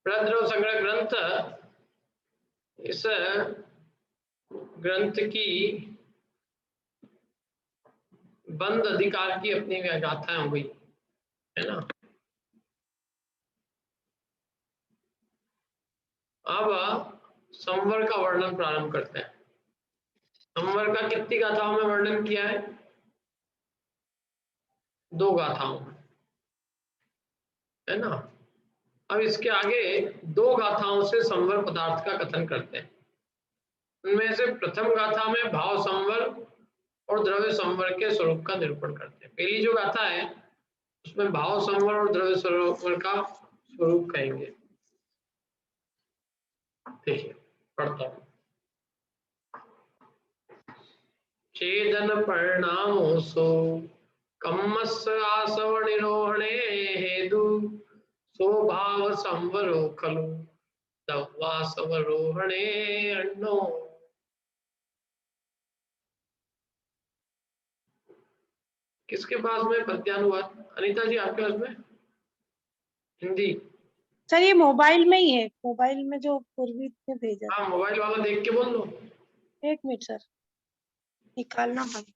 प्रद्रव संग्रह ग्रंथ, इस ग्रंथ की बंद अधिकार की अपनी गाथाएं हो गई है ना। अब संवर का वर्णन प्रारंभ करते हैं। संवर का कितनी गाथाओं में वर्णन किया है? 2 गाथाओं में, है ना। अब इसके आगे 2 गाथाओं से संवर पदार्थ का कथन करते हैं। उनमें से प्रथम गाथा में भाव संवर और द्रव्य संवर के स्वरूप का निरूपण करते हैं। पहली जो गाथा है उसमें भाव संवर और द्रव्य संवर का स्वरूप कहेंगे। देखिए पढ़ता हूं। छेदन परिणामो सो कम्मस आसव निरोहणे हेतु स्वभाव संवरो खलु दवासवरोहणे अण्णो। किसके पास में पद्यानुवाद? अनीता जी आपके पास में हिंदी? सर ये मोबाइल में ही है, मोबाइल में जो पूर्वी ने भेजा। हाँ मोबाइल वाला देख के बोल दो। 1 मिनट सर, निकालना पड़ेगा।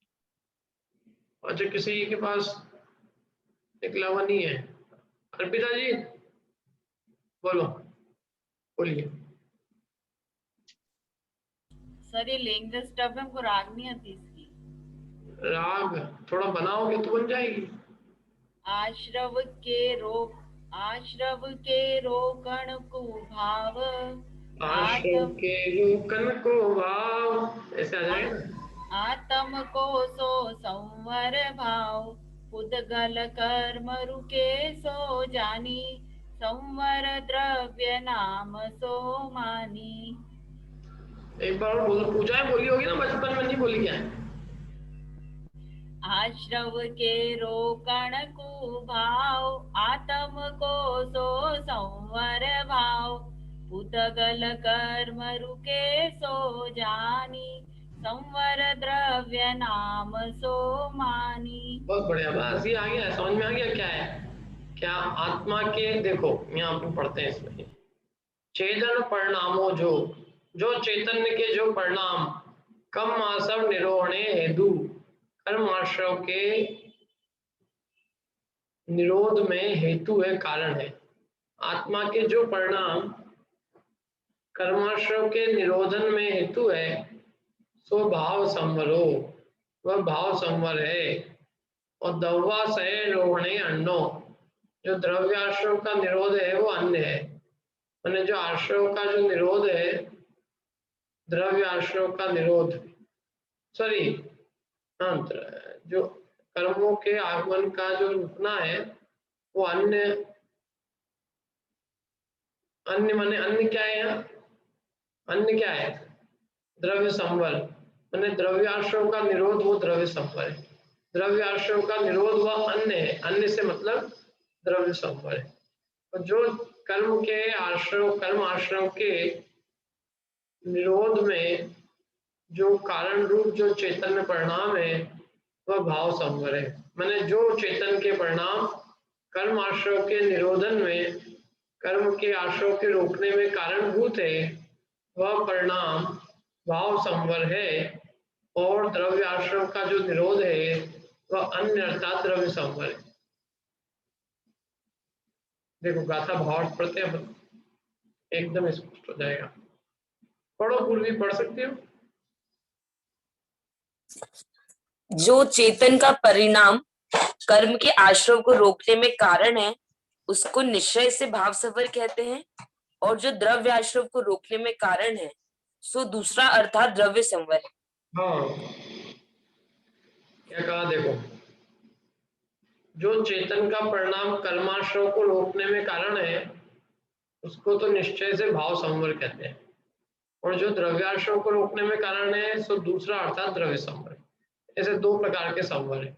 अच्छा किसी के पास निकला हुआ नहीं है? अर्पिता जी बोलो, बोलिए। सर ये लैंग्वेज स्टफ है, हमको राग नहीं आती इसकी। राग थोड़ा बनाओगे तो बन जाएगी। आश्रव के रोकण को भाव, आश्रव के रोकन को भाव, ऐसे आ जाएगा ना। आत्म को सो संवर भाव, उदगल कर्म रुके सो जानी, संवर द्रव्य नाम सो मानी। एक बार और बोलो, पूजा है बोली होगी ना बचपन में, नहीं बोली क्या है? आश्रव के रोकण को भाव, आत्म को सो संवर भाव, उदगल कर्म रुके सो जानी, संवर द्रव्य नाम सो मानी। बहुत बढ़िया, बस ये आ गया, समझ में आ गया क्या है। क्या आत्मा के, देखो यहाँ पे पढ़ते हैं इसमें, चेतन परिणामों जो चैतन्य के जो परिणाम कम आसव निरोहणे हेतु कर्म आश्रव के निरोध में हेतु है, कारण है। आत्मा के जो परिणाम कर्माश्रव के निरोधन में हेतु है, सो भाव संवरो, वह भाव संवर है। और दव्वा सह रोहणे अन्नो, जो द्रव्याश्रव का निरोध है वो अन्य है। मैंने जो आश्रव का जो निरोध है, द्रव्य आश्रव का निरोध, सॉरी हाँ, जो कर्मों के आगमन का जो रुकना है वो अन्य, अन्य माने अन्य क्या है यहाँ? अन्य क्या है? द्रव्य संवर, मैंने द्रव्याश्रव का निरोध वो द्रव्य संवर है। द्रव्याश्रव का निरोध वह अन्य है, अन्य से मतलब द्रव्य संवर है। और जो कर्म के आश्रव, कर्म आश्रव के निरोध में जो कारण रूप जो चैतन्य परिणाम है वह भाव संवर है। मैंने जो चैतन्य के परिणाम कर्म आश्रव के निरोधन में, कर्म के आश्रव के रोकने में कारणभूत है, वह परिणाम भाव संवर है। और द्रव्य आश्रव का जो निरोध है वह अन्य अर्थात द्रव्य संवर है। देखो गाथा भाव पढ़ते हैं, एकदम स्पष्ट हो जाएगा। पढ़ो, पूर्वी पढ़ सकते हो। जो चेतन का परिणाम कर्म के आश्रव को रोकने में कारण है उसको निश्चय से भाव संवर कहते हैं, और जो द्रव्य आश्रव को रोकने में कारण है सो दूसरा अर्थात द्रव्य संवर है। हाँ क्या कहा, देखो जो चेतन का परिणाम कर्माश्रव को रोकने में कारण है उसको तो निश्चय से भाव संवर कहते हैं, और जो द्रव्याश्रव को रोकने में कारण है सो दूसरा अर्थात द्रव्य संवर। ऐसे 2 प्रकार के संवर है।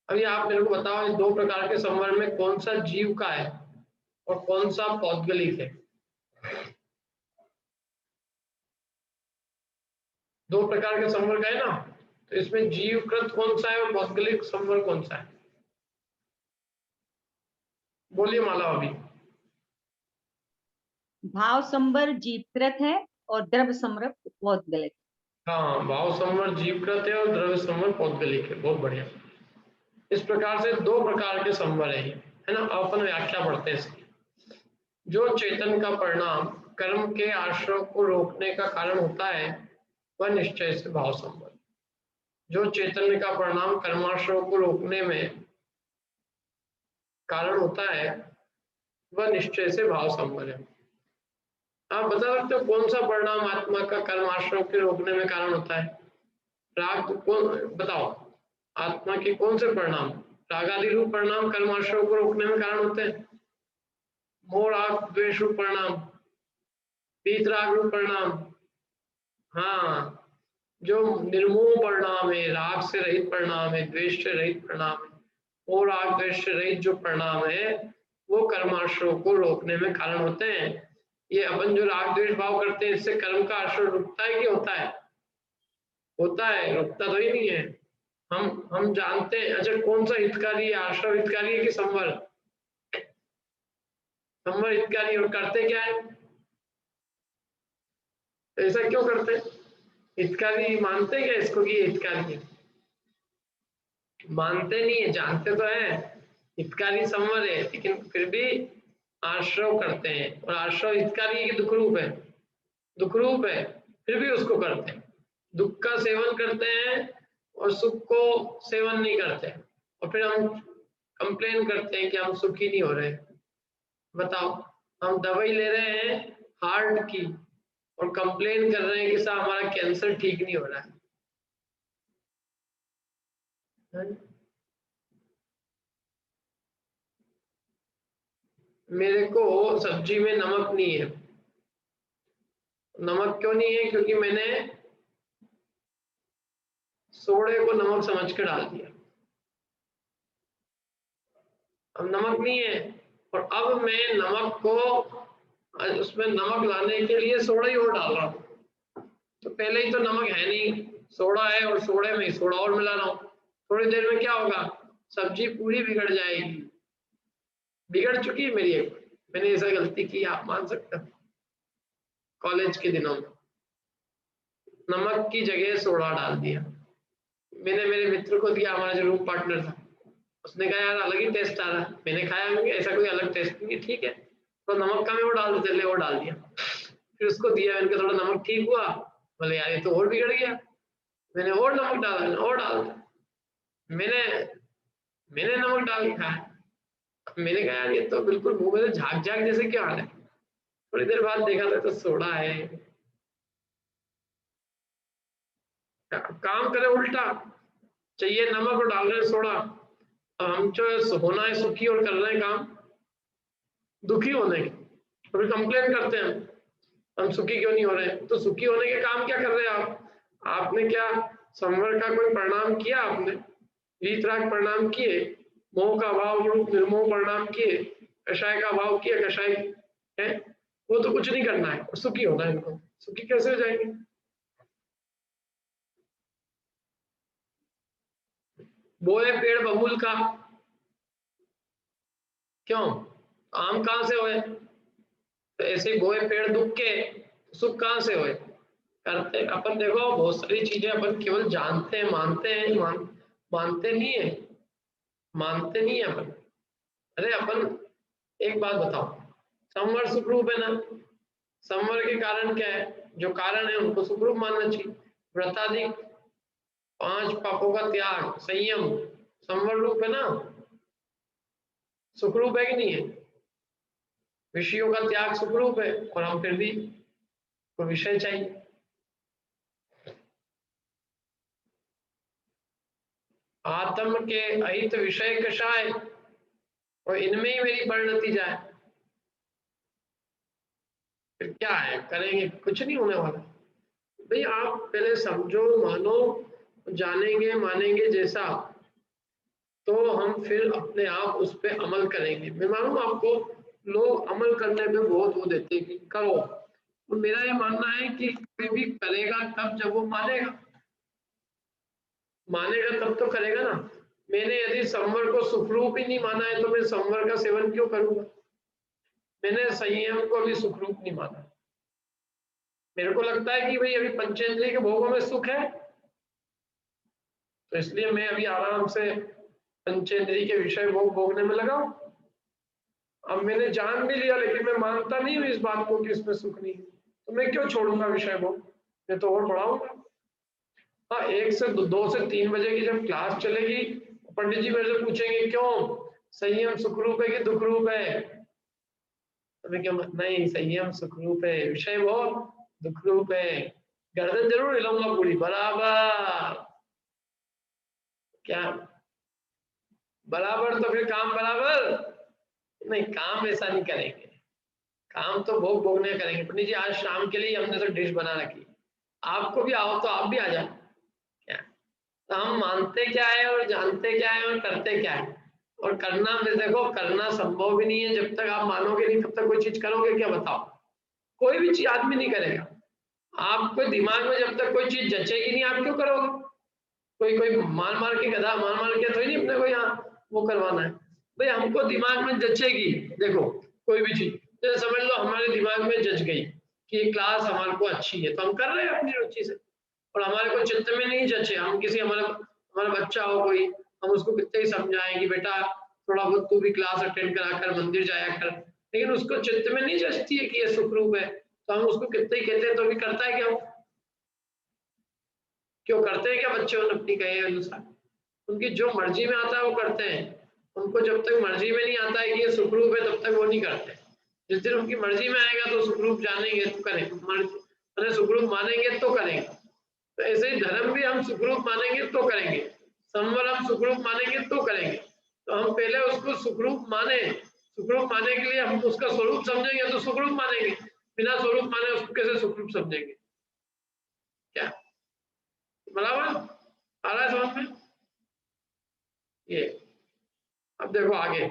अभी आप मेरे को बताओ, इस 2 प्रकार के संवर में कौन सा जीव का है और कौन सा पौद्गलिक है? 2 प्रकार के संवर का है ना, तो इसमें जीवकृत कौन सा है और पौद्गलिक संवर कौन सा है? बोलिए माला अभी। भाव संवर जीवकृत है और द्रव्य संवर पौद्गलिक। हाँ, भाव संवर जीवकृत है और द्रव्य संवर पौद्गलिक है। बहुत बढ़िया। इस प्रकार से दो प्रकार के संवर है ना। अपन व्याख्या पढ़ते हैं इसकी। जो चेतन का परिणाम कर्म के आश्रव को रोकने का कारण होता है वह निश्चय से भाव संवर। जो चैतन्य का परिणाम कर्माश्रव को रोकने में कारण होता है वह निश्चय से भाव संवर है। आप बता सकते हो कौन सा परिणाम आत्मा का कर्माश्रव के रोकने में कारण होता है? राग कौन, बताओ आत्मा के कौन से परिणाम रागादि रूप परिणाम कर्माश्रव को रोकने में कारण होते हैं? मोह राग द्वेष रूप परिणाम, पीत राग रूप परिणाम। हाँ, जो निर्मोह परिणाम है, राग से रहित परिणाम है, द्वेष से रहित परिणाम है, मोह राग द्वेष से रहित जो परिणाम है वो कर्माश्रव को रोकने में कारण होते हैं। ये अपन जो राग द्वेष भाव करते हैं इससे कर्म का आश्रव रुकता है कि होता है? होता है, रुकता तो ही नहीं है। हम जानते हैं। अच्छा, कौन सा हितकारी है? आश्रव हितकारी है कि संवर? संवर हितकारी। और करते क्या है? ऐसा क्यों करते हैं? हितकारी मानते क्या इसको कि ये हितकारी है? मानते नहीं है, जानते तो है हितकारी संवर है, लेकिन फिर भी आश्रव करते हैं। और आश्रव हितकारी की दुख रूप है, दुख रूप है, फिर भी उसको करते हैं। दुख का सेवन करते हैं और सुख को सेवन नहीं करते, और फिर हम कंप्लेन करते हैं कि हम सुखी नहीं हो रहे। बताओ, हम दवाई ले रहे हैं हार्ट की और कंप्लेन कर रहे हैं कि साहब हमारा कैंसर ठीक नहीं हो रहा है। मेरे को सब्जी में नमक नहीं है। नमक क्यों नहीं है? क्योंकि मैंने सोडे को नमक समझ के डाल दिया। अब नमक नहीं है और अब मैं नमक को उसमें नमक लाने के लिए सोडा ही और डाल रहा हूँ। तो पहले ही तो नमक है नहीं, सोडा है और सोडे में सोडा और मिला रहा हूँ। थोड़ी देर में क्या होगा? सब्जी पूरी बिगड़ जाएगी। बिगड़ चुकी है मेरी। एक मैंने ऐसा गलती की, आप मान सकते हो। कॉलेज के दिनों में नमक की जगह सोडा डाल दिया। मैंने मेरे मित्र को दिया, हमारा जो रूम पार्टनर था, उसने कहा यार अलग ही टेस्ट आ रहा है। मैंने खाया, मैंने ऐसा कोई अलग टेस्ट नहीं है, ठीक है तो नमक का मैं वो डाल देते, ले वो डाल दिया। फिर उसको दिया, मैंने कहा थोड़ा नमक ठीक हुआ। बोले यार ये तो और बिगड़ गया। मैंने और नमक डाला, मैंने और डाल दिया। मैंने नमक डाल के खाया। मैंने कहा यार ये तो बिल्कुल मुंह में झाग झाग जैसे क्यों आ रहा है? थोड़ी देर बाद देखा था तो सोडा है। काम करे उल्टा, चाहिए नमक और डाल रहे सोडा। अब हम जो होना है सुखी और कर रहे हैं काम दुखी होने के, तो फिर कंप्लेन करते हैं हम सुखी क्यों नहीं हो रहे हैं। तो सुखी होने के काम क्या कर रहे हैं आप? आपने क्या संवर का कोई परिणाम किया? आपने वीतराग परिणाम किए, मोह का भाव रूप निर्मोह परिणाम किए, कषाय का भाव किया, कषाय है वो तो कुछ नहीं करना है और सुखी होना है। इनको सुखी कैसे हो जाएंगे? बोए पेड़ बबूल का, क्यों? आम कहाँ से हुए? तो ऐसे बोए पेड़ दुख के, सुख कहाँ से हुए? करते अपन देखो बहुत सारी चीजें अपन केवल जानते हैं, मानते हैं, मानते नहीं है, मानते नहीं है अपन। अरे अपन एक बात बताओ, संवर सुखरूप है ना? संवर के कारण क्या है? जो कारण है उनको सुखरूप मानना चाहिए। व्रतादि 5 पापों का त्याग, संयम संवर रूप है ना? सुखरूप है कि नहीं है? विषयों का त्याग सुखरूप है, और हम फिर भी कोई विषय चाहिए। आत्म के अहित विषय कषाय, और इनमें ही मेरी परिणति जाए, फिर क्या है? करेंगे कुछ नहीं होने वाला। भाई आप पहले समझो, मानो, जानेंगे मानेंगे जैसा, तो हम फिर अपने आप उस पर अमल करेंगे। मैं मालूम आपको, लोग अमल करने पे बहुत वो देते हैं कि करो, तो मेरा ये मानना है कि कोई भी करेगा तब जब वो मानेगा। मानेगा तब तो करेगा ना। मैंने यदि संवर को सुखरूप ही नहीं माना है तो मैं संवर का सेवन क्यों करूंगा? मैंने संयम को अभी सुखरूप नहीं माना। मेरे को लगता है कि भाई अभी पंचेंद्रिय के भोगों में सुख है, तो इसलिए मैं अभी आराम से पंचेंद्रिय के विषय भोग भोगने में लगा हूं। अब मैंने जान भी लिया लेकिन मैं मानता नहीं हूँ इस बात को कि इसमें सुख नहीं है, तो मैं क्यों छोड़ूंगा विषय भोग? मैं तो और बढ़ाऊंगा। हाँ, 1 से 2 से 3 बजे की जब क्लास चलेगी, पंडित जी मेरे से पूछेंगे क्यों संयम सुखरूप है कि दुख रूप है, तो मैं क्या, नहीं संयम सुखरूप है, विषय भोग दुख रूप है। गर्दन जरूर हिलाऊंगा पूरी बराबर, क्या बराबर? तो फिर काम बराबर नहीं, काम ऐसा नहीं करेंगे, काम तो भोग भोगने करेंगे। पंडित जी आज शाम के लिए हमने तो डिश बना रखी, आपको भी आओ तो आप भी आ जाओ। क्या तो हम मानते क्या है और जानते क्या है और करते क्या है? और करना में देखो, करना संभव भी नहीं है जब तक आप मानोगे नहीं, तब तक कोई चीज करोगे क्या? बताओ, कोई भी चीज आदमी नहीं करेगा। आपको दिमाग में जब तक कोई चीज जचेगी नहीं, आप क्यों करोगे? कोई मार मार के गधा मार मार के थोड़ी नहीं अपने को यहाँ वो करवाना है। भाई हमको दिमाग में जचेगी, देखो कोई भी चीज, जैसे समझ लो हमारे दिमाग में जच गई कि ये क्लास हमारे को अच्छी है, तो हम कर रहे हैं अपनी रुचि से। और हमारे को चित्त में नहीं जचे, हम किसी हमारा बच्चा हो कोई, हम उसको कितने ही समझाएं कि बेटा थोड़ा बहुत तू भी क्लास अटेंड करा कर, मंदिर जाया कर, लेकिन उसको चित्त में नहीं जचती है कि ये सुखरूप है, तो हम उसको कितने ही कहते हैं तो भी करता है क्या? क्यों करते हैं क्या? बच्चे अपनी कहे अनुसार उनकी जो मर्जी में आता है वो करते हैं। उनको जब तक मर्जी में नहीं आता है कि ये सुखरूप है तब तक वो नहीं करते। जिस दिन उनकी मर्जी में आएगा तो सुखरूप जानेंगे तो करेंगे, मर्जी सुखरूप मानेंगे तो करेंगे। तो ऐसे ही धर्म भी हम सुखरूप मानेंगे तो करेंगे, संवर हम सुखरूप मानेंगे तो करेंगे। तो हम पहले उसको सुखरूप माने, सुखरूप माने के लिए हम उसका स्वरूप समझेंगे तो सुखरूप मानेंगे, बिना स्वरूप माने उसको कैसे सुखरूप समझेंगे? क्या बराबर आ रहा है समझ में? ये अब देखो आगे,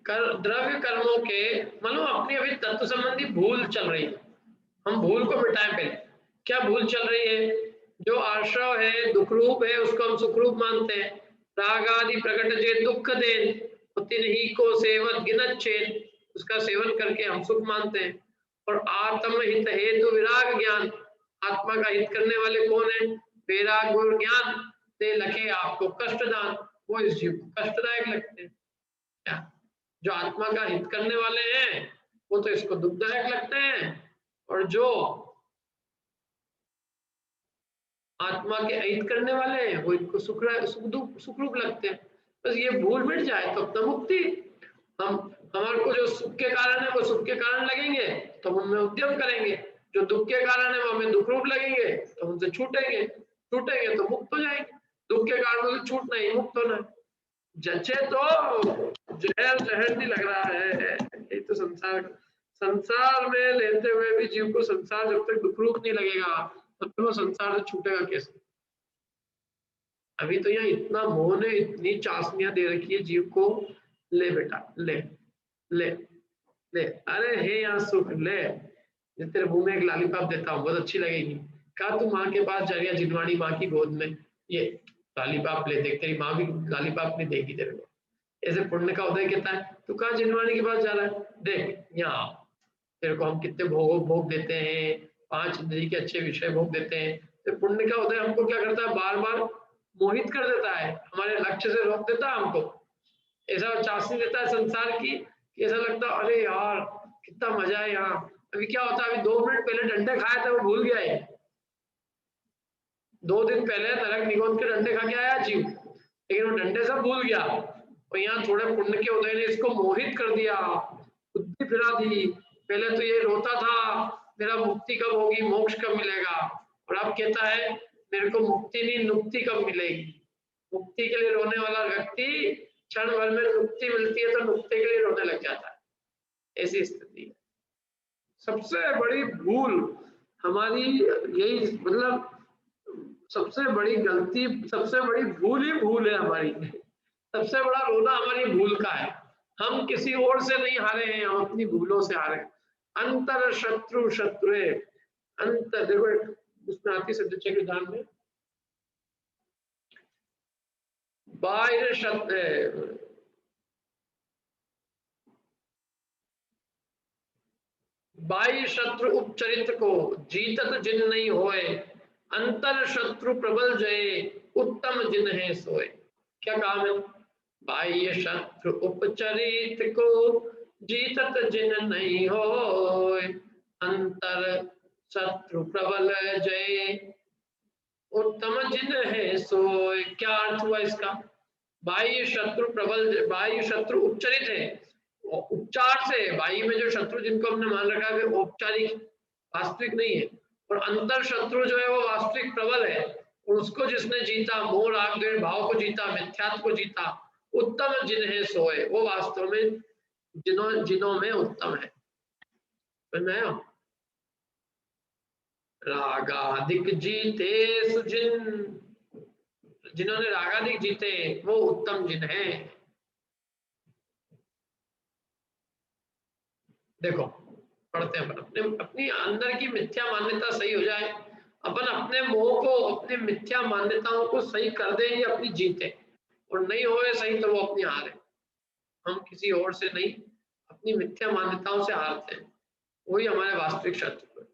द्रव्य कर्मों के मानो अपनी अभी तत्व संबंधी भूल चल रही है, हम भूल को मिटाएं पहले। क्या भूल चल रही है? जो आश्रव है दुख रूप है उसको हम सुखरूप मानते हैं। राग आदि प्रकट जे दुख देन तिन्ही को सेवत गिनत चेन, उसका सेवन करके हम सुख मानते हैं। और आत्म हित हेतु विराग ज्ञान, आत्मा का हित करने वाले कौन है? वैराग और ज्ञान ते लखे आपको कष्टदान, वो इस जीव को कष्टदायक लगते हैं। क्या जो आत्मा का हित करने वाले हैं वो तो इसको दुखदायक लगते हैं, और जो आत्मा के अहित करने वाले हैं वो इनको सुखरूप लगते हैं। बस ये भूल मिट जाए तो अपना मुक्ति। हम हमारे को जो सुख के कारण है वो सुख के कारण लगेंगे तो हम उनमें उद्यम करेंगे, जो दुख के कारण है वो हमें दुख रूप लगेंगे तो उनसे छूटेंगे तो मुक्त हो जाएंगे। दुख के कारण से छूटना ही मुक्त होना है। जचे तो जहर नहीं लग रहा है, यही तो संसार में लेते हुए भी जीव को संसार जब तक दुख रूप नहीं लगेगा तब तक वो संसार से छूटेगा कैसे? अभी तो यहाँ इतना मोह ने इतनी चाशनियां दे रखी है जीव को, ले बेटा ले ले ले, अरे हे यहाँ सुख ले, तेरे मुंह में एक लॉलीपॉप देता हूँ बहुत अच्छी लगेगी। कहा तू माँ के पास जा रही जिनवाणी माँ की गोद में, ये लॉलीपॉप ले, देख तेरी माँ भी लॉलीपॉप नहीं देगी तेरे को। ऐसे पुण्य का उदय कहता है, तू कहाँ जिनवाणी के पास जा रहा है, देख यहाँ तेरे को हम कितने भोग देते हैं, 5 इंद्रिय के अच्छे विषय भोग देते हैं। तो पुण्य का उदय हमको क्या करता है? बार बार मोहित कर देता है, हमारे लक्ष्य से रोक देता है हमको, ऐसा चाशनी देता है संसार की कि ऐसा लगता है अरे यार कितना मजा है यहाँ। अभी क्या होता है, अभी 2 मिनट पहले डंडे खाए थे वो भूल गया है, 2 दिन पहले नरक निगोद के डंडे खा के आया जीव, लेकिन वो डंडे सब भूल गया। और यहाँ थोड़े पुण्य के उदय ने इसको मोहित कर दिया, बुद्धि फिरा दी। पहले तो ये रोता था मेरा मुक्ति कब होगी, मोक्ष कब मिलेगा, और अब कहता है मेरे को मुक्ति नहीं नुक्ति कब मिलेगी। मुक्ति के लिए रोने वाला व्यक्ति क्षण भर में नुक्ति मिलती है तो नुक्ति के लिए रोने लग जाता है, ऐसी स्थिति है। सबसे बड़ी भूल हमारी यही, मतलब सबसे बड़ी गलती, सबसे बड़ी भूल ही भूल है हमारी। सबसे बड़ा रोना हमारी भूल का है। हम किसी और से नहीं हारे हैं, हम अपनी भूलों से हारे हैं। अंतर शत्रु शत्रु, अंतर देखो उसमें आती सिद्ध चक्र विधान में बाह्य शत्रु बाह्य शत्रु उपचरित को जीतत जिन नहीं होए, अंतर शत्रु प्रबल जय उत्तम जिन है सोए। क्या काम है? बाह्य शत्रु उपचरित को जीतत जिन नहीं होए, अंतर शत्रु प्रबल जय उत्तम जिन है सोए। क्या अर्थ हुआ इसका? बाह्य शत्रु प्रबल, बाह्य शत्रु उपचरित है, उपचार से, बाह्य में जो शत्रु जिनको हमने मान रखा है वो औपचारिक वास्तविक नहीं है, और अंतर शत्रु जो है वो वास्तविक प्रबल है, और उसको जिसने जीता, मोह राग द्वेष भाव को जीता, मिथ्यात्व को जीता, उत्तम जिन है सोए, वो वास्तव में जिनों में उत्तम है। समझ में आया? रागाधिक जीते सुजिन, जिन्होंने रागाधिक जीते वो उत्तम जिन है। देखो पढ़ते हैं अपने, अपनी अंदर की मिथ्या मान्यता सही हो जाए, अपन अपने मोह को, अपनी मिथ्या मान्यताओं को सही कर दें, ये अपनी जीत है, और नहीं होए सही तो वो अपनी हार है। हम किसी और से नहीं, अपनी मिथ्या मान्यताओं से हारते हैं, वही हमारे वास्तविक शत्रु है।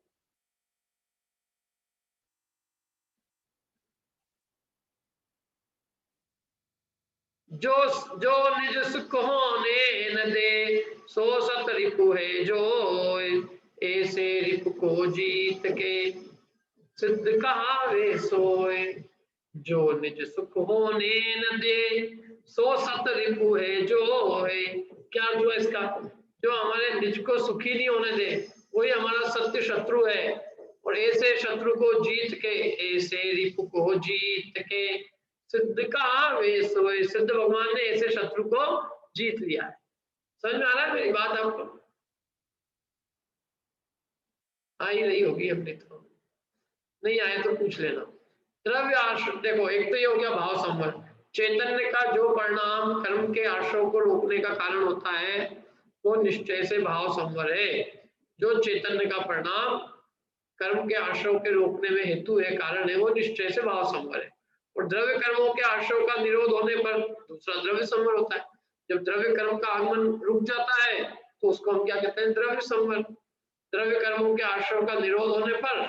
जो जो निज सुख होने न दे, सो सत रिपु है जो, ऐसे रिपु को जीत के सिद्ध कहावे सोए। जो निज सुख होने न दे, सो सत रिपु है जो है। क्या जो इसका? जो हमारे निज को सुखी नहीं होने दे, वही हमारा सत्य शत्रु है, और ऐसे शत्रु को जीत के, ऐसे रिपु को जीत के सिद्ध कहावे सोए। सिद्ध भगवान ने ऐसे शत्रु को जीत लिया है। समझ में आ रहा है मेरी बात आपको? आ ही रही होगी, हमने तो नहीं आए तो पूछ लेना। द्रव्य आश्रय, देखो एक तो ये हो गया भाव संवर। चैतन्य का जो परिणाम कर्म के आश्रय को रोकने का कारण होता है वो निश्चय से भाव संवर है। जो चैतन्य का परिणाम कर्म के आश्रय के रोकने में हेतु है, कारण है, वो निश्चय से भाव संवर है। और द्रव्य कर्मों के आश्रय का निरोध होने पर दूसरा द्रव्य संवर होता है। जब द्रव्य कर्म का आगमन रुक जाता है तो उसको हम क्या कहते हैं? द्रव्य संवर। द्रव्य कर्मों के आश्रय का निरोध होने पर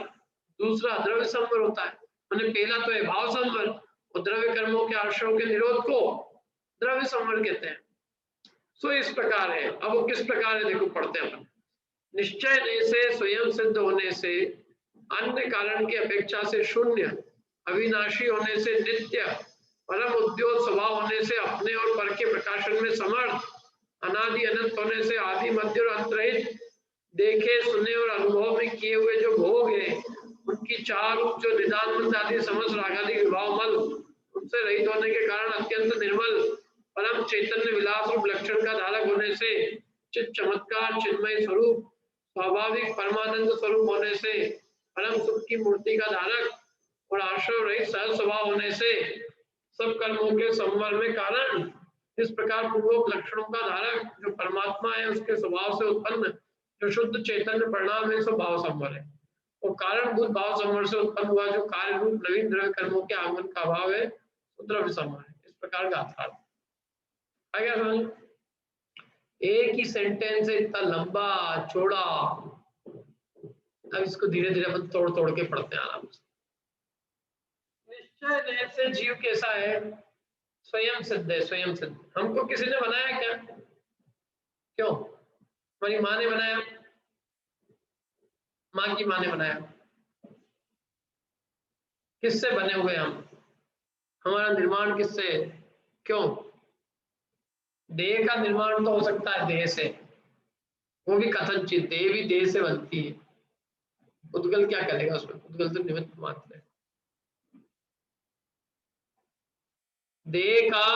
दूसरा द्रव्य संवर होता है। मैंने पहला तो है भाव संवर, और द्रव्य कर्मों के आश्रय के निरोध को द्रव्य संवर कहते हैं। सो इस प्रकार है। अब वो किस प्रकार है देखो, पढ़ते हैं अपन। निश्चय से स्वयं सिद्ध होने से, अन्य कारण की अपेक्षा से शून्य, अविनाशी होने से नित्य, परम उद्योग स्वभाव होने से अपने और पर के प्रकाशन में समर्थ, अनादि अनंत होने से आदि मध्य और अंत रहित, देखे सुने और अनुभव में किए हुए जो भोग है उनकी चार रूप जो निदान मंद आदि समस्त रागादि विभाव मल उनसे रहित होने के कारण अत्यंत निर्मल परम चैतन्य विलास रूप लक्षण का धारक होने से, चित चमत्कार चिन्मय स्वरूप स्वाभाविक परमानंद स्वरूप होने से, परम सुख की मूर्ति का धारक और आश्रय रहित सहज स्वभाव होने से, सब कर्मों के संवर में कारण, इस प्रकार पूर्वोक्त लक्षणों का धारक जो परमात्मा है उसके स्वभाव से उत्पन्न जो शुद्ध चैतन्य परिणाम है, सो भाव संवर है। और कारणभूत भाव संवर से उत्पन्न हुआ जो कार्य रूप नवीन द्रव्य कर्मों के आगमन का अभाव है, द्रव्य संवर है। इस प्रकार का अर्थात आ गया समझ? एक ही सेंटेंस है, इतना लंबा चौड़ा। अब इसको धीरे धीरे अपन तोड़ तोड़ के पढ़ते हैं आराम से। निश्चय से जीव कैसा है? स्वयं सिद्ध है, स्वयं सिद्ध। हमको किसी ने बनाया क्या? क्यों? हमारी माँ ने बनाया, माँ की माँ ने बनाया। किससे बने हुए हम? हमारा निर्माण किससे? क्यों? देह का निर्माण तो हो सकता है देह से, वो भी कथनचित, देह भी देह से बनती है। उद्गल क्या करेगा उसमें? उद्गल तो निमित्त मात्र है। देह का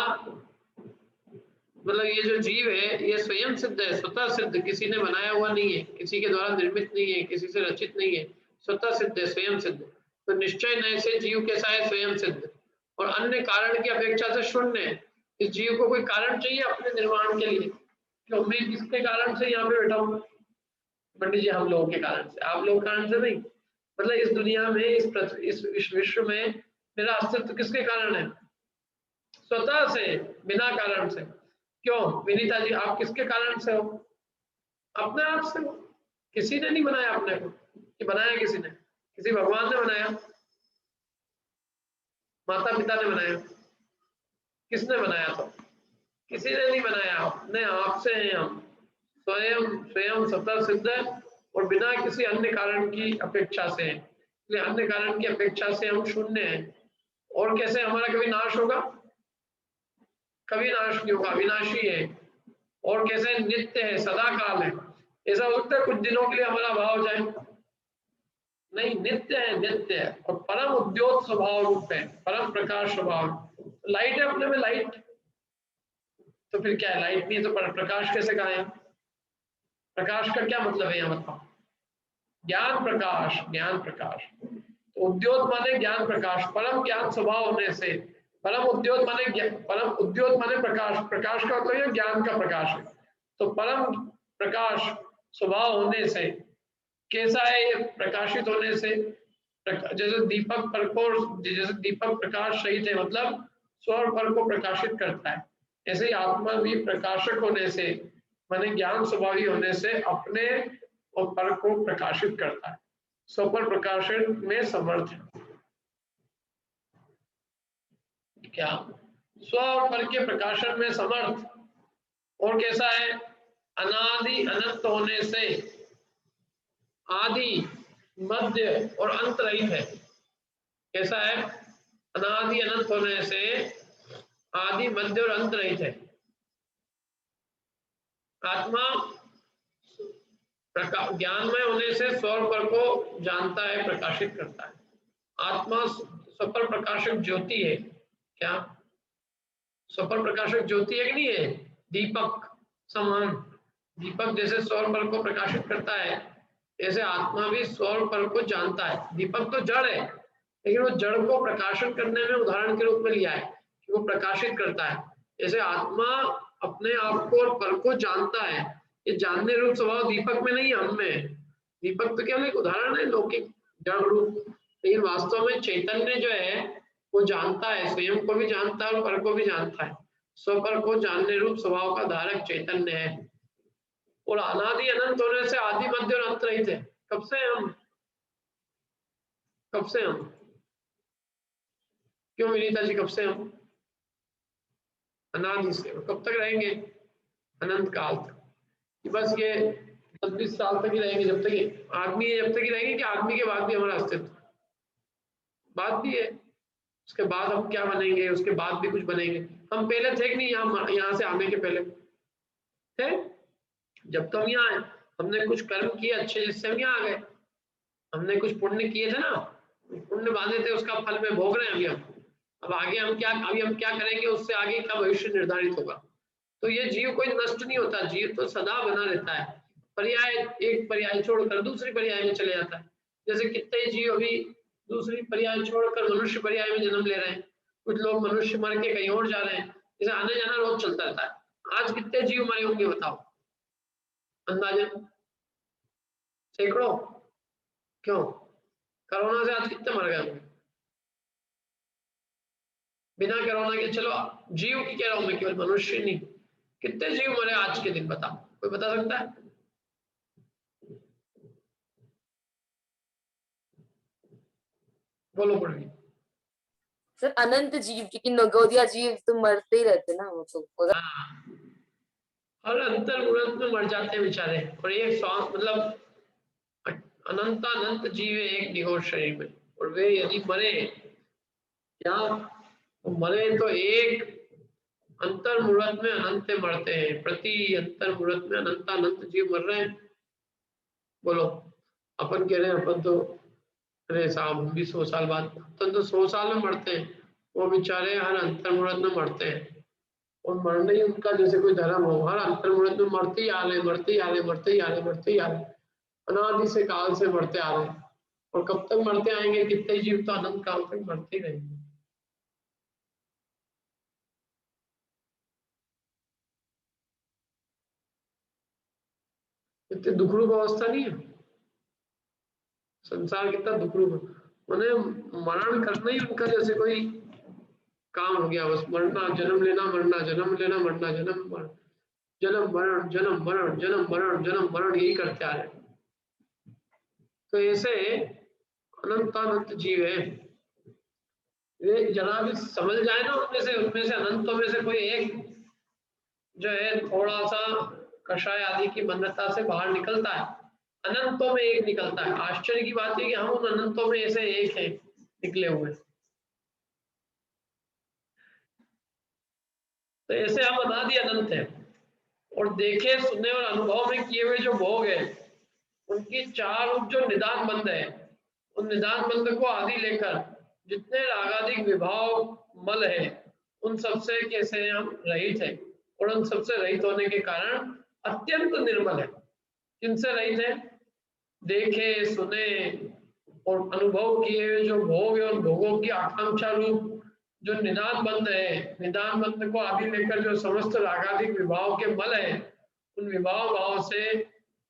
मतलब ये जो जीव है ये स्वयं सिद्ध है, स्वतः सिद्ध, किसी ने बनाया हुआ नहीं है, किसी के द्वारा निर्मित नहीं है, किसी से रचित नहीं है, स्वतः सिद्ध है, स्वयं सिद्ध। तो निश्चय नए से जीव कैसा है? स्वयं सिद्ध, और अन्य कारण की अपेक्षा से शून्य है। इस जीव को कोई कारण चाहिए अपने निर्माण के लिए? क्यों मैं किसके कारण से यहाँ पे बैठा हूँ? पंडित जी हम लोगों के कारण से, आप लोग कारण से नहीं। मतलब इस दुनिया में, इस विश्व में मेरा अस्तित्व किसके कारण है? स्वतः से, बिना कारण से। क्यों विनीता जी, आप किसके कारण से हो? अपने आप से हो। किसी ने नहीं बनाया अपने को, कि बनाया किसी ने? किसी भगवान ने बनाया, माता पिता ने बनाया, किसने बनाया? तो किसी ने नहीं बनाया, अपने आप से हैं हम। स्वयं स्वयं स्वतः सिद्ध है और बिना किसी अन्य कारण की अपेक्षा से है। इसलिए अन्य कारण की अपेक्षा से हम शून्य हैं। और कैसे हमारा कभी नाश होगा? कभी नाश नहीं होगा, अविनाशी है। और कैसे नित्य है, सदा काल है। ऐसा हो सकता है कुछ दिनों के लिए हमारा अभाव हो जाए? नहीं, नित्य है, नित्य है। और परम उद्योत स्वभाव रूप है, परम प्रकाश स्वभाव। लाइट है अपने में, लाइट। तो फिर क्या है? लाइट नहीं है तो प्रकाश कैसे कहा है? प्रकाश का क्या मतलब है यहाँ बताओ? ज्ञान प्रकाश, ज्ञान प्रकाश। तो उद्योत माने ज्ञान प्रकाश, परम ज्ञान स्वभाव होने से। परम उद्योत माने परम उद्योत माने प्रकाश, प्रकाश का मतलब ज्ञान का प्रकाश है। तो परम प्रकाश स्वभाव होने से कैसा है ये? प्रकाशित होने से, जैसे दीपक पर को, जैसे दीपक प्रकाश सहित है, मतलब स्वर पर को प्रकाशित करता है, ऐसे ही आत्मा भी प्रकाशक होने से, माने ज्ञान स्वभावी होने से अपने और पर को प्रकाशित करता है, स्वपर प्रकाशन में समर्थ है। क्या? स्व और पर के प्रकाशन में समर्थ। और कैसा है? अनादि अनंत होने से, आदि मध्य और अंत रहित है। कैसा है? अनादि अनंत होने से आदि मध्य और अंत रहित है। आत्मा ज्ञानमय होने से स्वर पर को जानता है, प्रकाशित करता है। आत्मा स्वपर प्रकाशक ज्योति है। क्या? स्वपर प्रकाशक ज्योति है कि नहीं है? दीपक समान। दीपक जैसे सौर पर को प्रकाशित करता है, ऐसे आत्मा भी सौर पर को जानता है। दीपक तो जड़ है, लेकिन वो जड़ को प्रकाशित करने में उदाहरण के रूप में लिया है कि वो प्रकाशित करता है। जैसे आत्मा अपने आप को और पर को जानता है, ये जानने रूप स्वभाव दीपक में नहीं है, हम में है। दीपक तो केवल एक उदाहरण है, लौकिक जड़ रूप, लेकिन वास्तव में चैतन्य जो है वो जानता है, स्वयं को भी जानता है और पर को भी जानता है। स्वपर को जानने रूप स्वभाव का धारक चैतन्य है। और अनादि अनंत होने से आदि मध्य और अंत रहित है। कब से हम? कब से हम? क्यों विनीता जी, कब से हम? अनादि से। कब तक रहेंगे? अनंत काल तक। कि बस ये 10-20 साल तक ही रहेंगे, जब तक ये आदमी है, जब तक ही रहेंगे, कि आदमी के बाद भी हमारा अस्तित्व? बात भी है, उसके बाद हम क्या बनेंगे, उसके बाद भी कुछ बनेंगे। हम पहले थे कि नहीं यहाँ से आने के पहले थे? जब तो हम यहाँ आए, हमने कुछ कर्म किए अच्छे, जिससे हम यहाँ आ गए। हमने कुछ पुण्य किए थे ना, पुण्य बांधे थे, उसका फल में भोग रहे हैं अभी हम। अब आगे हम क्या, अभी हम क्या करेंगे, उससे आगे का भविष्य निर्धारित होगा। तो ये जीव कोई नष्ट नहीं होता, जीव तो सदा बना रहता है। पर्याय, एक पर्याय छोड़कर दूसरी पर्याय में चले जाता है। जैसे कितने जीव अभी दूसरी पर्याय छोड़कर मनुष्य पर्याय में जन्म ले रहे हैं। कुछ लोग मनुष्य मर के कहीं और जा रहे हैं। जैसे आने जाना रोज चलता रहता है। आज कितने जीव मरे होंगे बताओ, अंदाजन? सैकड़ों। क्यों? कोरोना से आज कितने मर गए होंगे? बिना कोरोना के, चलो जीव की कह रहा हूं मैं, केवल मनुष्य नहीं, कितने जीव मरे आज के दिन, बताओ, कोई बता सकता है? बोलो पड़ेगी। सर अनंत जीव, क्योंकि नगोदिया जीव तो मरते ही रहते ना, वो तो हाँ, और अंतर मुहूर्त में मर जाते हैं बेचारे। और एक श्वास, मतलब अनंत अनंत जीव है एक निहोर शरीर में, और वे यदि मरे, क्या तो मरे तो एक अंतर मुहूर्त में अनंत मरते हैं। प्रति अंतर मुहूर्त में अनंत अनंत जीव मर रहे हैं। बोलो, अपन कह रहे हैं अपन तो, अरे साहब हम भी 100 साल बाद, अपन तो 100 साल में मरते हैं, वो बेचारे हर अंतर मुहूर्त में मरते हैं। और मरना ही उनका जैसे कोई धर्म हो, हर अंतर मुहूर्त में मरते ही आ रहे, मरते ही आ रहे, मरते ही आ रहे, मरते ही आ रहे, अनादि से काल से मरते आ रहे हैं। और कब तक मरते आएंगे? कितने जीव तो अनंत काल तक मरते ही रहेंगे। इतनी दुखरूप अवस्था नहीं है? संसार कितना दुख रूप है, उन्हें मरण करना ही उनका जैसे कोई काम हो गया, बस मरना, जन्म लेना, मरना, जन्म लेना, मरना, जन्म मरण, जन्म मरण, जन्म मरण, जन्म मरण, जन्म मरण, यही करते आ रहे। तो ऐसे अनंत जीव है, ये जरा भी समझ जाए ना उनमें से अनंतों में से कोई एक जो है थोड़ा सा कषाय आदि की बंधता से बाहर निकलता है, अनंतों में एक निकलता है। आश्चर्य की बात है कि हम उन अनंतों में ऐसे एक है निकले हुए। तो ऐसे हम अनादि अनंत है, और देखे सुने और अनुभव में किए हुए जो भोग है उनकी चार रूप जो निदान बंध है, उन निदान बंध को आदि लेकर जितने रागादिक विभाव मल है उन सबसे कैसे हम रहित है, और उन सबसे रहित होने के कारण अत्यंत निर्मल है। किनसे रहित है? देखे सुने और अनुभव किए हुए जो भोग है उन भोगों की आकांक्षा रूप जो निदान बंध है, निदान बंध को आदि लेकर जो समस्त रागादिक विभाव के मल है उन विभाव भाव से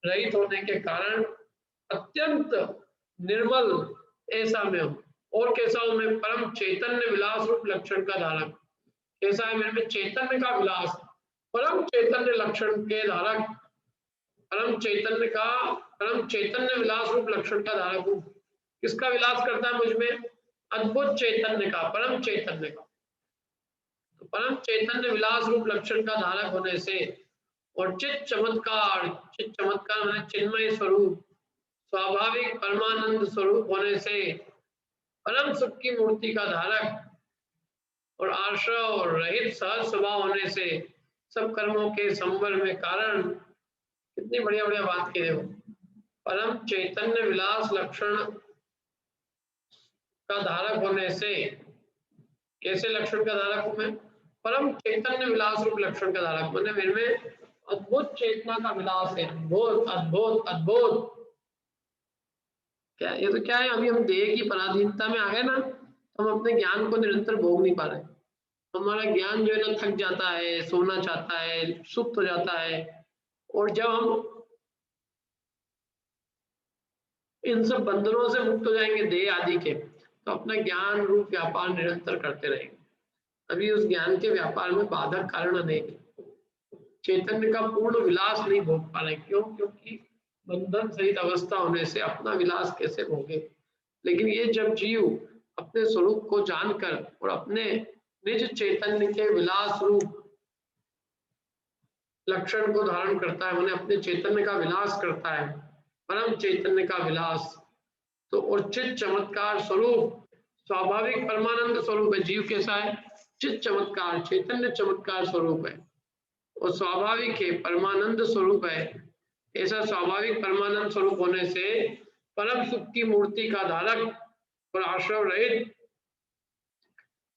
रहित होने के कारण अत्यंत निर्मल ऐसा मैं हूं। और कैसा हूं मैं? परम चैतन्य विलास रूप लक्षण का धारक। कैसा है मेरे में? चैतन्य का विलास, परम चैतन्य लक्षण के धारक, परम चैतन्य विलास रूप लक्षण का धारक हूं। किसका विलास करता है मुझ में? अद्भुत चैतन्य का, परम चैतन्य का। तो परम चैतन्य विलास रूप लक्षण का धारक होने से और चित चमत्कार माने चिन्मय स्वरूप, स्वाभाविक परमानंद स्वरूप होने से परम सुख की मूर्ति का धारक और आश्रय और रहित सहज स्वभाव होने से सब कर्मों के संवर में कारण। कितनी बढ़िया बढ़िया बात कही हो। परम चैतन्य विलास लक्षण का धारक होने से, कैसे लक्षण का धारक हूं मैं? परम चैतन्य विलास रूप लक्षण का धारक, मैंने मेरे में अद्भुत चेतना का विलास है। अद्भुत अद्भुत अद्भुत क्या ये? तो क्या है, अभी हम देह की पराधीनता में आ गए ना, हम अपने ज्ञान को निरंतर भोग नहीं पा रहे। हमारा ज्ञान जो है ना थक जाता है, सोना चाहता है, सुप्त हो जाता है। और जब हम इन सब बंधनों से मुक्त हो जाएंगे देह आदि के, तो अपना ज्ञान रूप व्यापार निरंतर करते रहेंगे। अभी उस ज्ञान के व्यापार में बाधक कारण अनेक, चैतन्य का पूर्ण विलास नहीं भोग पा रहे। क्यों? क्योंकि बंधन सहित अवस्था होने से अपना विलास कैसे भोगे। लेकिन ये जब जीव अपने स्वरूप को जानकर और अपने निज चैतन्य के विलास रूप लक्षण को धारण करता है, उन्हें अपने चैतन्य का विलास करता है, परम चैतन्य का विलास, तो और चित चमत्कार स्वरूप, स्वाभाविक परमानंद स्वरूप है। जीव कैसा है? चित चमत्कार, चैतन्य चमत्कार स्वरूप है और स्वाभाविक है, परमानंद स्वरूप है। ऐसा स्वाभाविक परमानंद स्वरूप होने से परम सुख की मूर्ति का धारक और आश्रय रहित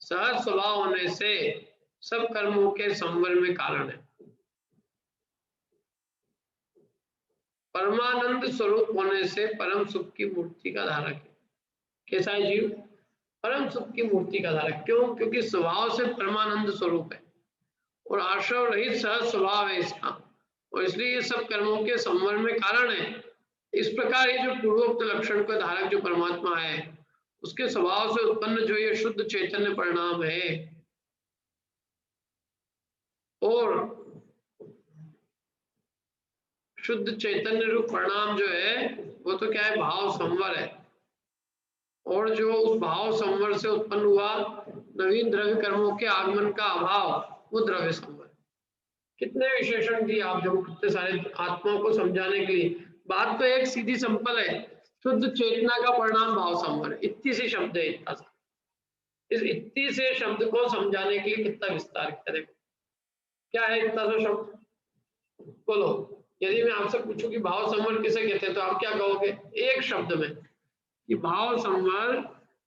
सहज स्वभाव होने से सब कर्मों के संवर में कारण है। परमानंद स्वरूप होने से परम सुख की मूर्ति का धारक है। कैसा है जीव? परम सुख की मूर्ति का धारक। क्यों? क्योंकि स्वभाव से परमानंद स्वरूप है और आश्रय रहित सहज स्वभाव है इसका, और इसलिए ये सब कर्मों के संवर में कारण है। इस प्रकार ये जो पूर्वोक्त लक्षण का धारक जो परमात्मा है, उसके स्वभाव से उत्पन्न जो ये शुद्ध चैतन्य परिणाम है, और शुद्ध चैतन्य रूप परिणाम जो है वो तो क्या है? भाव संवर है। और जो उस भाव संवर से उत्पन्न हुआ नवीन द्रव्य कर्मों के आगमन का अभाव, वो द्रव्य संवर। कितने विशेषण दिए आप जो कितने सारे आत्माओं को समझाने के लिए। बात तो एक सीधी सिंपल है, शुद्ध चेतना का परिणाम भाव संवर। इतनी सी शब्द है, इतना सा। इस इतनी से शब्द को समझाने के लिए कितना विस्तार करें। क्या है इतना सा शब्द? बोलो, यदि मैं आपसे पूछूं कि भाव संवर किसे कहते हैं तो आप क्या कहोगे एक शब्द में? कि भाव संवर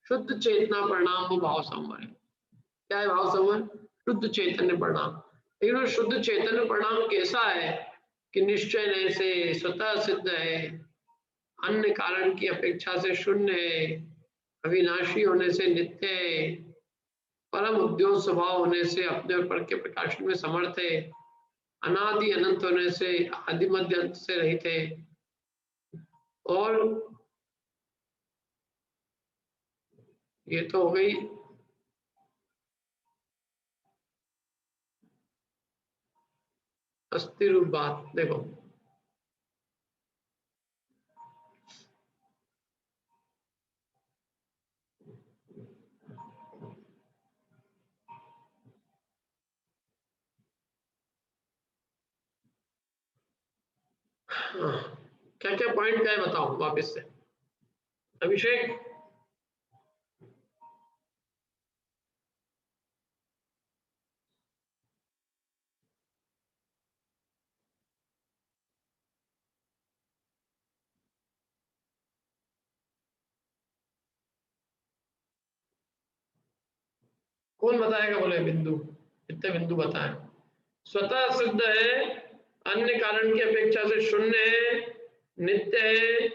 शुद्ध चेतना परिणाम वो भाव संवर है। क्या है भाव संवर? शुद्ध चैतन्य परिणाम। लेकिन वो शुद्ध चैतन्य परिणाम कैसा है कि निश्चय से स्वतः सिद्ध है, अन्य कारण की अपेक्षा से शून्य है, अविनाशी होने से नित्य है, परम उद्योग स्वभाव होने से अपने ऊपर के प्रकाशन में समर्थ है, अनादि अनंत होने से आदि मध्य अंत से रहित है, और ये तो हो गई अस्थि रूप बात। देखो क्या क्या पॉइंट क्या है बताओ वापस से। अभिषेक कौन बताएगा? बोले बिंदु, कितने बिंदु बताएं। स्वतः सिद्ध है, अन्य कारण की अपेक्षा से शून्य है, नित्य है,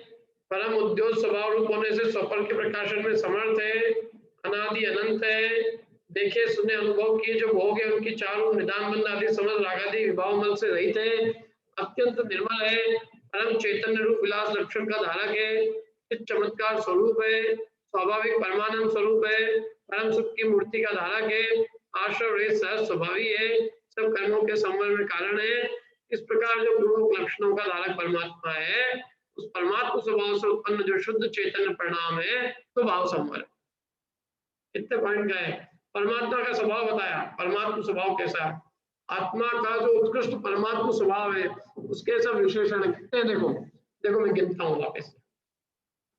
परम उद्योग स्वभाव रूप होने से स्वपर के प्रकाशन में समर्थ है, अनादि अनंत है, देखे सुने अनुभव किए जो भोग है उनकी चारों निदान बंद आदि समझ रागादि विभाव मल से रहित है, अत्यंत निर्मल है, परम चैतन्य रूप विलास लक्षण का धारक है, चित्त चमत्कार स्वरूप है, स्वाभाविक परमानंद स्वरूप है, परम सुख की मूर्ति का धारक है, आश्रव रहित सहज स्वभावी है, सब कर्मों के संवरण में कारण है। इस प्रकार जो पूर्वक लक्षणों का धारक परमात्मा है, उस परमात्मा स्वभाव से उत्पन्न जो शुद्ध चैतन्य परिणाम है तो भाव संवर। कितने पॉइंट का है? परमात्मा का स्वभाव बताया, परमात्मा स्वभाव कैसा है, आत्मा का जो उत्कृष्ट परमात्मा स्वभाव है उसके सब विशेषण कितने देखो। देखो मैं गिनता हूँ वापस।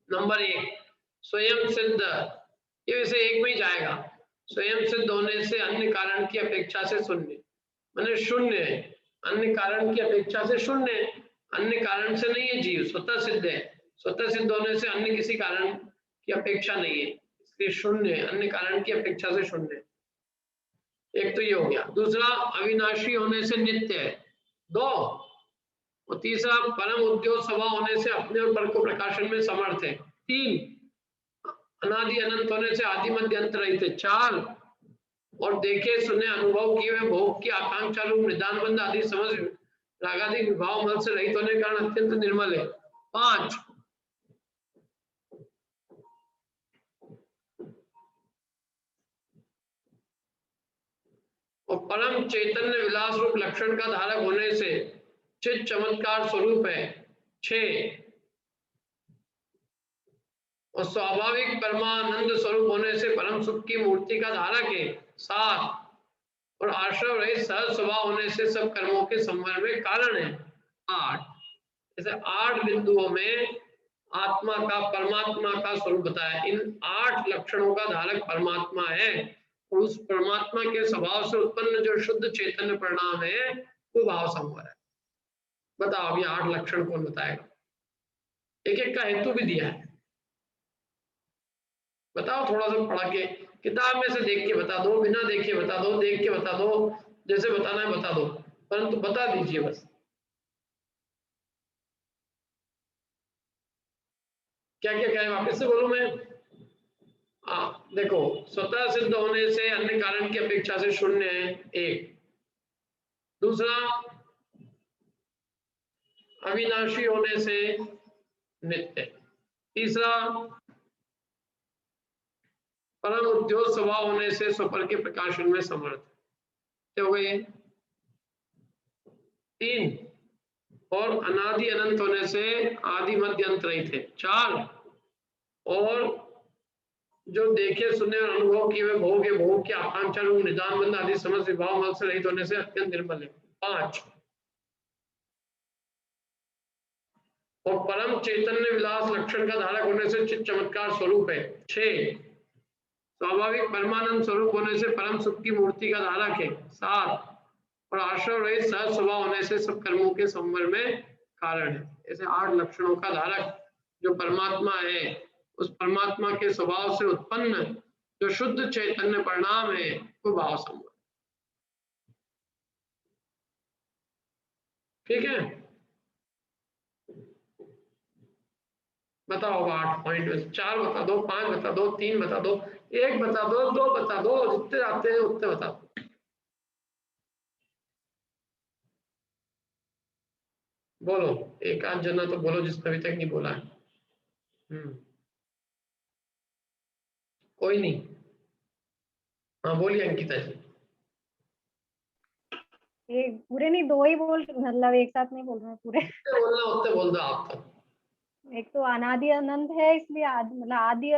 नंबर 1 स्वयं सिद्ध, ये वैसे एक में ही जाएगा। स्वयं सिद्ध होने से अन्य कारण की अपेक्षा से शून्य, माने शून्य है, अन्य कारण की अपेक्षा से शून्य है, अन्य कारण से नहीं है जीव, स्वतः सिद्ध है। स्वतः सिद्ध होने से अन्य किसी कारण की अपेक्षा नहीं है, इसलिए शून्य है, अन्य कारण की अपेक्षा से शून्य है। एक तो ये हो गया। दूसरा अविनाशी होने से नित्य है, 2। और तीसरा परम उद्योग स्वभाव होने से अपने और पर को प्रकाशन में समर्थ है, 3। अनादि अनंत होने से आदि मध्य अंत रहित है, 4। और देखे सुने अनुभव किए हुए भोग की आकांक्षा रूप निदान बंद आदि समझ रागादि विभाव मल से रहित होने के कारण अत्यंत निर्मल है, 5। और परम चैतन्य विलास रूप लक्षण का धारक होने से चित्त चमत्कार स्वरूप है, 6। और स्वाभाविक परमानंद स्वरूप होने से परम सुख की मूर्ति का धारक है, 7। और आश्रव रहित सहज स्वभाव होने से सब कर्मों के संवर में कारण है, 8। ऐसे 8 बिंदुओं में आत्मा का परमात्मा का स्वरूप बताया। इन 8 लक्षणों का धारक परमात्मा है और उस परमात्मा के स्वभाव से उत्पन्न जो शुद्ध चैतन्य परिणाम है वो भाव संवर है। बताओ अभी 8 लक्षण कौन बताएगा? एक एक का हेतु भी दिया है, बताओ थोड़ा सा पढ़ा के, किताब में से देख के बता दो, बिना देखे बता दो, देख के बता दो, जैसे बताना है बता दो, परंतु बता दीजिए बस। क्या क्या क्या है वापस से बोलूं मैं? देखो स्वतः सिद्ध होने से अन्य कारण की अपेक्षा से शून्य है, 1। दूसरा अविनाशी होने से नित्य, तीसरा परम उद्योग स्वभाव होने से स्वपर के प्रकाशन में समर्थ, क्या हो गए? 3। और अनादि अनंत होने से आदि मध्य अंत रहित है, 4। और जो देखे सुने और अनुभव किए हुए भोग है, भोग की आकांक्षा निदान बंद आदि समझ विभाव मल से रहित होने से अत्यंत निर्मल है, 5। और परम चैतन्य विलास लक्षण का धारक होने से चित्त चमत्कार स्वरूप है, 6। स्वाभाविक परमानंद स्वरूप होने से परम सुख की मूर्ति का धारक है, 7। और आश्रव रहित सहज स्वभाव होने से सब कर्मों के संवर में कारण है। ऐसे 8 लक्षणों का धारक जो परमात्मा है, उस परमात्मा के स्वभाव से उत्पन्न जो शुद्ध चैतन्य परिणाम है वो भाव संवर। ठीक है, बताओ 8 पॉइंट में 4 बता दो, 5 बता दो, 3 बता दो, 1 बता दो, 2 बता दो, जितने आते हैं उतने बता दो। बोलो, एक आध जना तो बोलो जिसने अभी तक नहीं बोला है। कोई नहीं। हाँ बोलिए अंकिता जी। ये पूरे नहीं, दो ही बोल, मतलब एक साथ नहीं बोल रहे हैं पूरे। जितने बोलना उतने बोल दो आप तो। एक तो अनादि अनंत है, इसलिए आदि मतलब आदि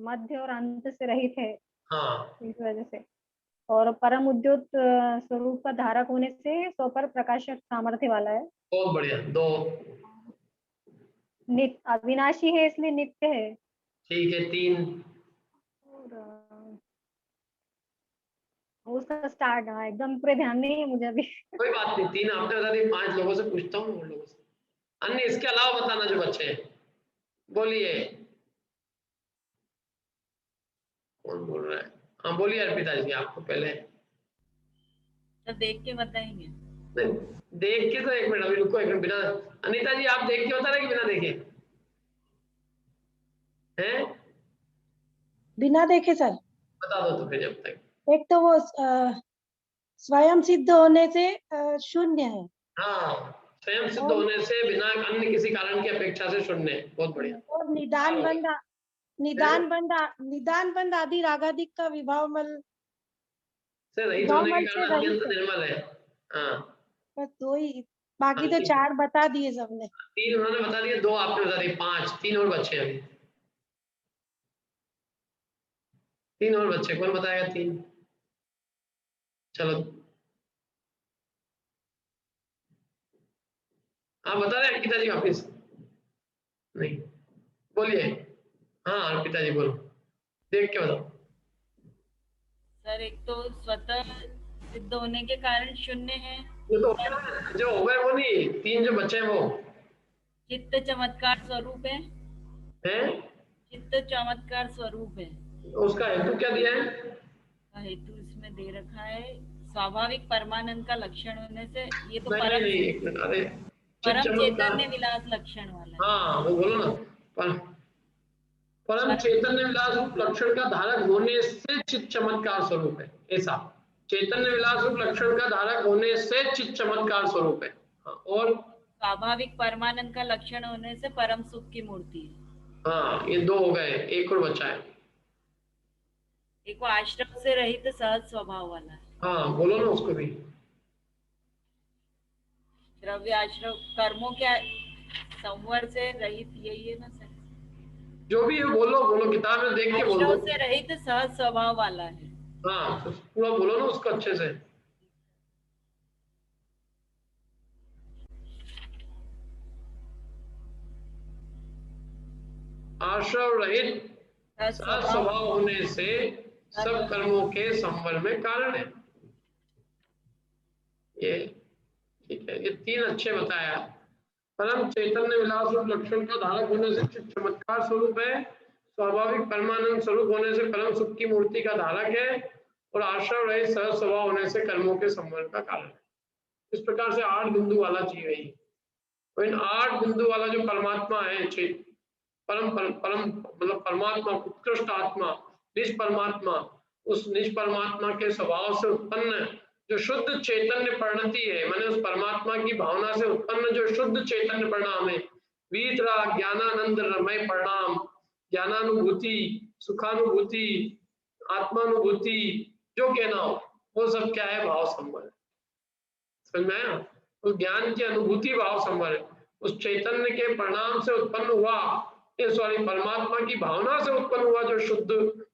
मध्य और अंत से रहित है, हाँ इस वजह से। और परम उद्योत स्वरूप का धारक होने से स्वपर प्रकाशक सामर्थ्य वाला है। बहुत बढ़िया। 2 नित्य अविनाशी है, इसलिए नित्य है। ठीक है। 3 और उसका स्टार्ट, हाँ एकदम पूरे ध्यान नहीं है मुझे अभी। कोई बात नहीं, 3 आपने बता दी। 5 लोगों से पूछता हूँ उन लोगों से, अन्य इसके अलावा बताना जो बच्चे हैं। बोलिए कौन बोल रहा है? हाँ बोलिए अर्पिता जी, आपको पहले। तो देख के बताएंगे। नहीं, देख के तो 1 मिनट, अभी रुको 1 मिनट। बिना अनीता जी आप देख के बता रहे कि बिना देखे हैं? बिना देखे सर। बता दो तो फिर जब तक। एक तो वो स्वयं सिद्ध होने से शून्य है। हाँ, स्वयं सिद्ध और होने से बिना अन्य किसी कारण की अपेक्षा से शून्य है। बहुत बढ़िया। और निदान बंद आदि रागादिक का विभावमल से रहित होने के से कारण अत्यंत रहित है। निर्मल है। हाँ बस 2 ही, बाकी तो अंकित 4 बता दिए सबने। 3 उन्होंने बता दिए, 2 आपने बता दिए, 5 3 और बच्चे हैं अभी। 3 और बच्चे, कौन बताएगा 3? चलो आप बता रहे हैं अंकिता जी वापिस? नहीं, बोलिए। हाँ अर्पिता जी बोलो, देख के बताओ। सर एक तो स्वतः सिद्ध होने के कारण शून्य है। ये तो हो गया ना, जो हो गए वो नहीं, 3 जो बच्चे हैं वो चित्त चमत्कार स्वरूप है। हैं। चित्त चमत्कार स्वरूप है। उसका हेतु क्या दिया है? का हेतु इसमें दे रखा है, स्वाभाविक परमानंद का लक्षण होने से। ये तो नहीं नहीं, 1 मिनट, अरे चित्त परम चमत्कार। चैतन्य विलास लक्षण वाला है। हाँ वो बोलो ना। परम चैतन्य विलास रूप लक्षण का धारक होने से चित्त चमत्कार स्वरूप है, ऐसा। चैतन्य विलास रूप लक्षण का धारक होने से चित्त चमत्कार स्वरूप है। हाँ, और स्वाभाविक परमानंद का लक्षण होने से परम सुख की मूर्ति है। हाँ ये 2 हो गए, 1 और बचा है। एक वो आश्रम से रहित सहज स्वभाव वाला है। हाँ बोलो ना उसको भी। द्रव्य आश्रम कर्मों के संवर से रहित, यही है ना सर? जो भी है बोलो, बोलो किताब में देख के बोल दो। आश्रम से रहित सहज स्वभाव वाला है। हाँ तो पूरा बोलो ना उसको अच्छे से। आश्रव रहित सहज स्वभाव होने से सब कर्मों के संबल में कारण है। ये ठीक है, ये 3 अच्छे बताया। परम चैतन्य विलास रूप लक्षण का धारक होने से चित्त चमत्कार स्वरूप है, स्वाभाविक परमानंद स्वरूप होने से परम सुख की मूर्ति का धारक है, और आश्रव रहित सहज स्वभाव होने से कर्मों के संबल का कारण है। इस प्रकार से 8 बिंदु वाला चीज है। तो इन 8 बिंदु वाला जो परमात्मा है, परम परम मतलब परमात्मा, उत्कृष्ट आत्मा, निज परमात्मा, उस निज परमात्मा के स्वभाव से उत्पन्न जो शुद्ध चैतन्य परिणति है, माने उस परमात्मा की भावना से उत्पन्न जो शुद्ध चैतन्य परिणाम है, वीतराग ज्ञानानंद रमय परिणाम, ज्ञानानुभूति, सुखानुभूति, आत्मानुभूति, जो कहना हो वो सब क्या है? भाव संबल। समझ में आया? उस ज्ञान की अनुभूति भाव संबल है, उस चैतन्य के परिणाम से उत्पन्न हुआ, सॉरी परमात्मा की भावना से उत्पन्न हुआ जो शुद्ध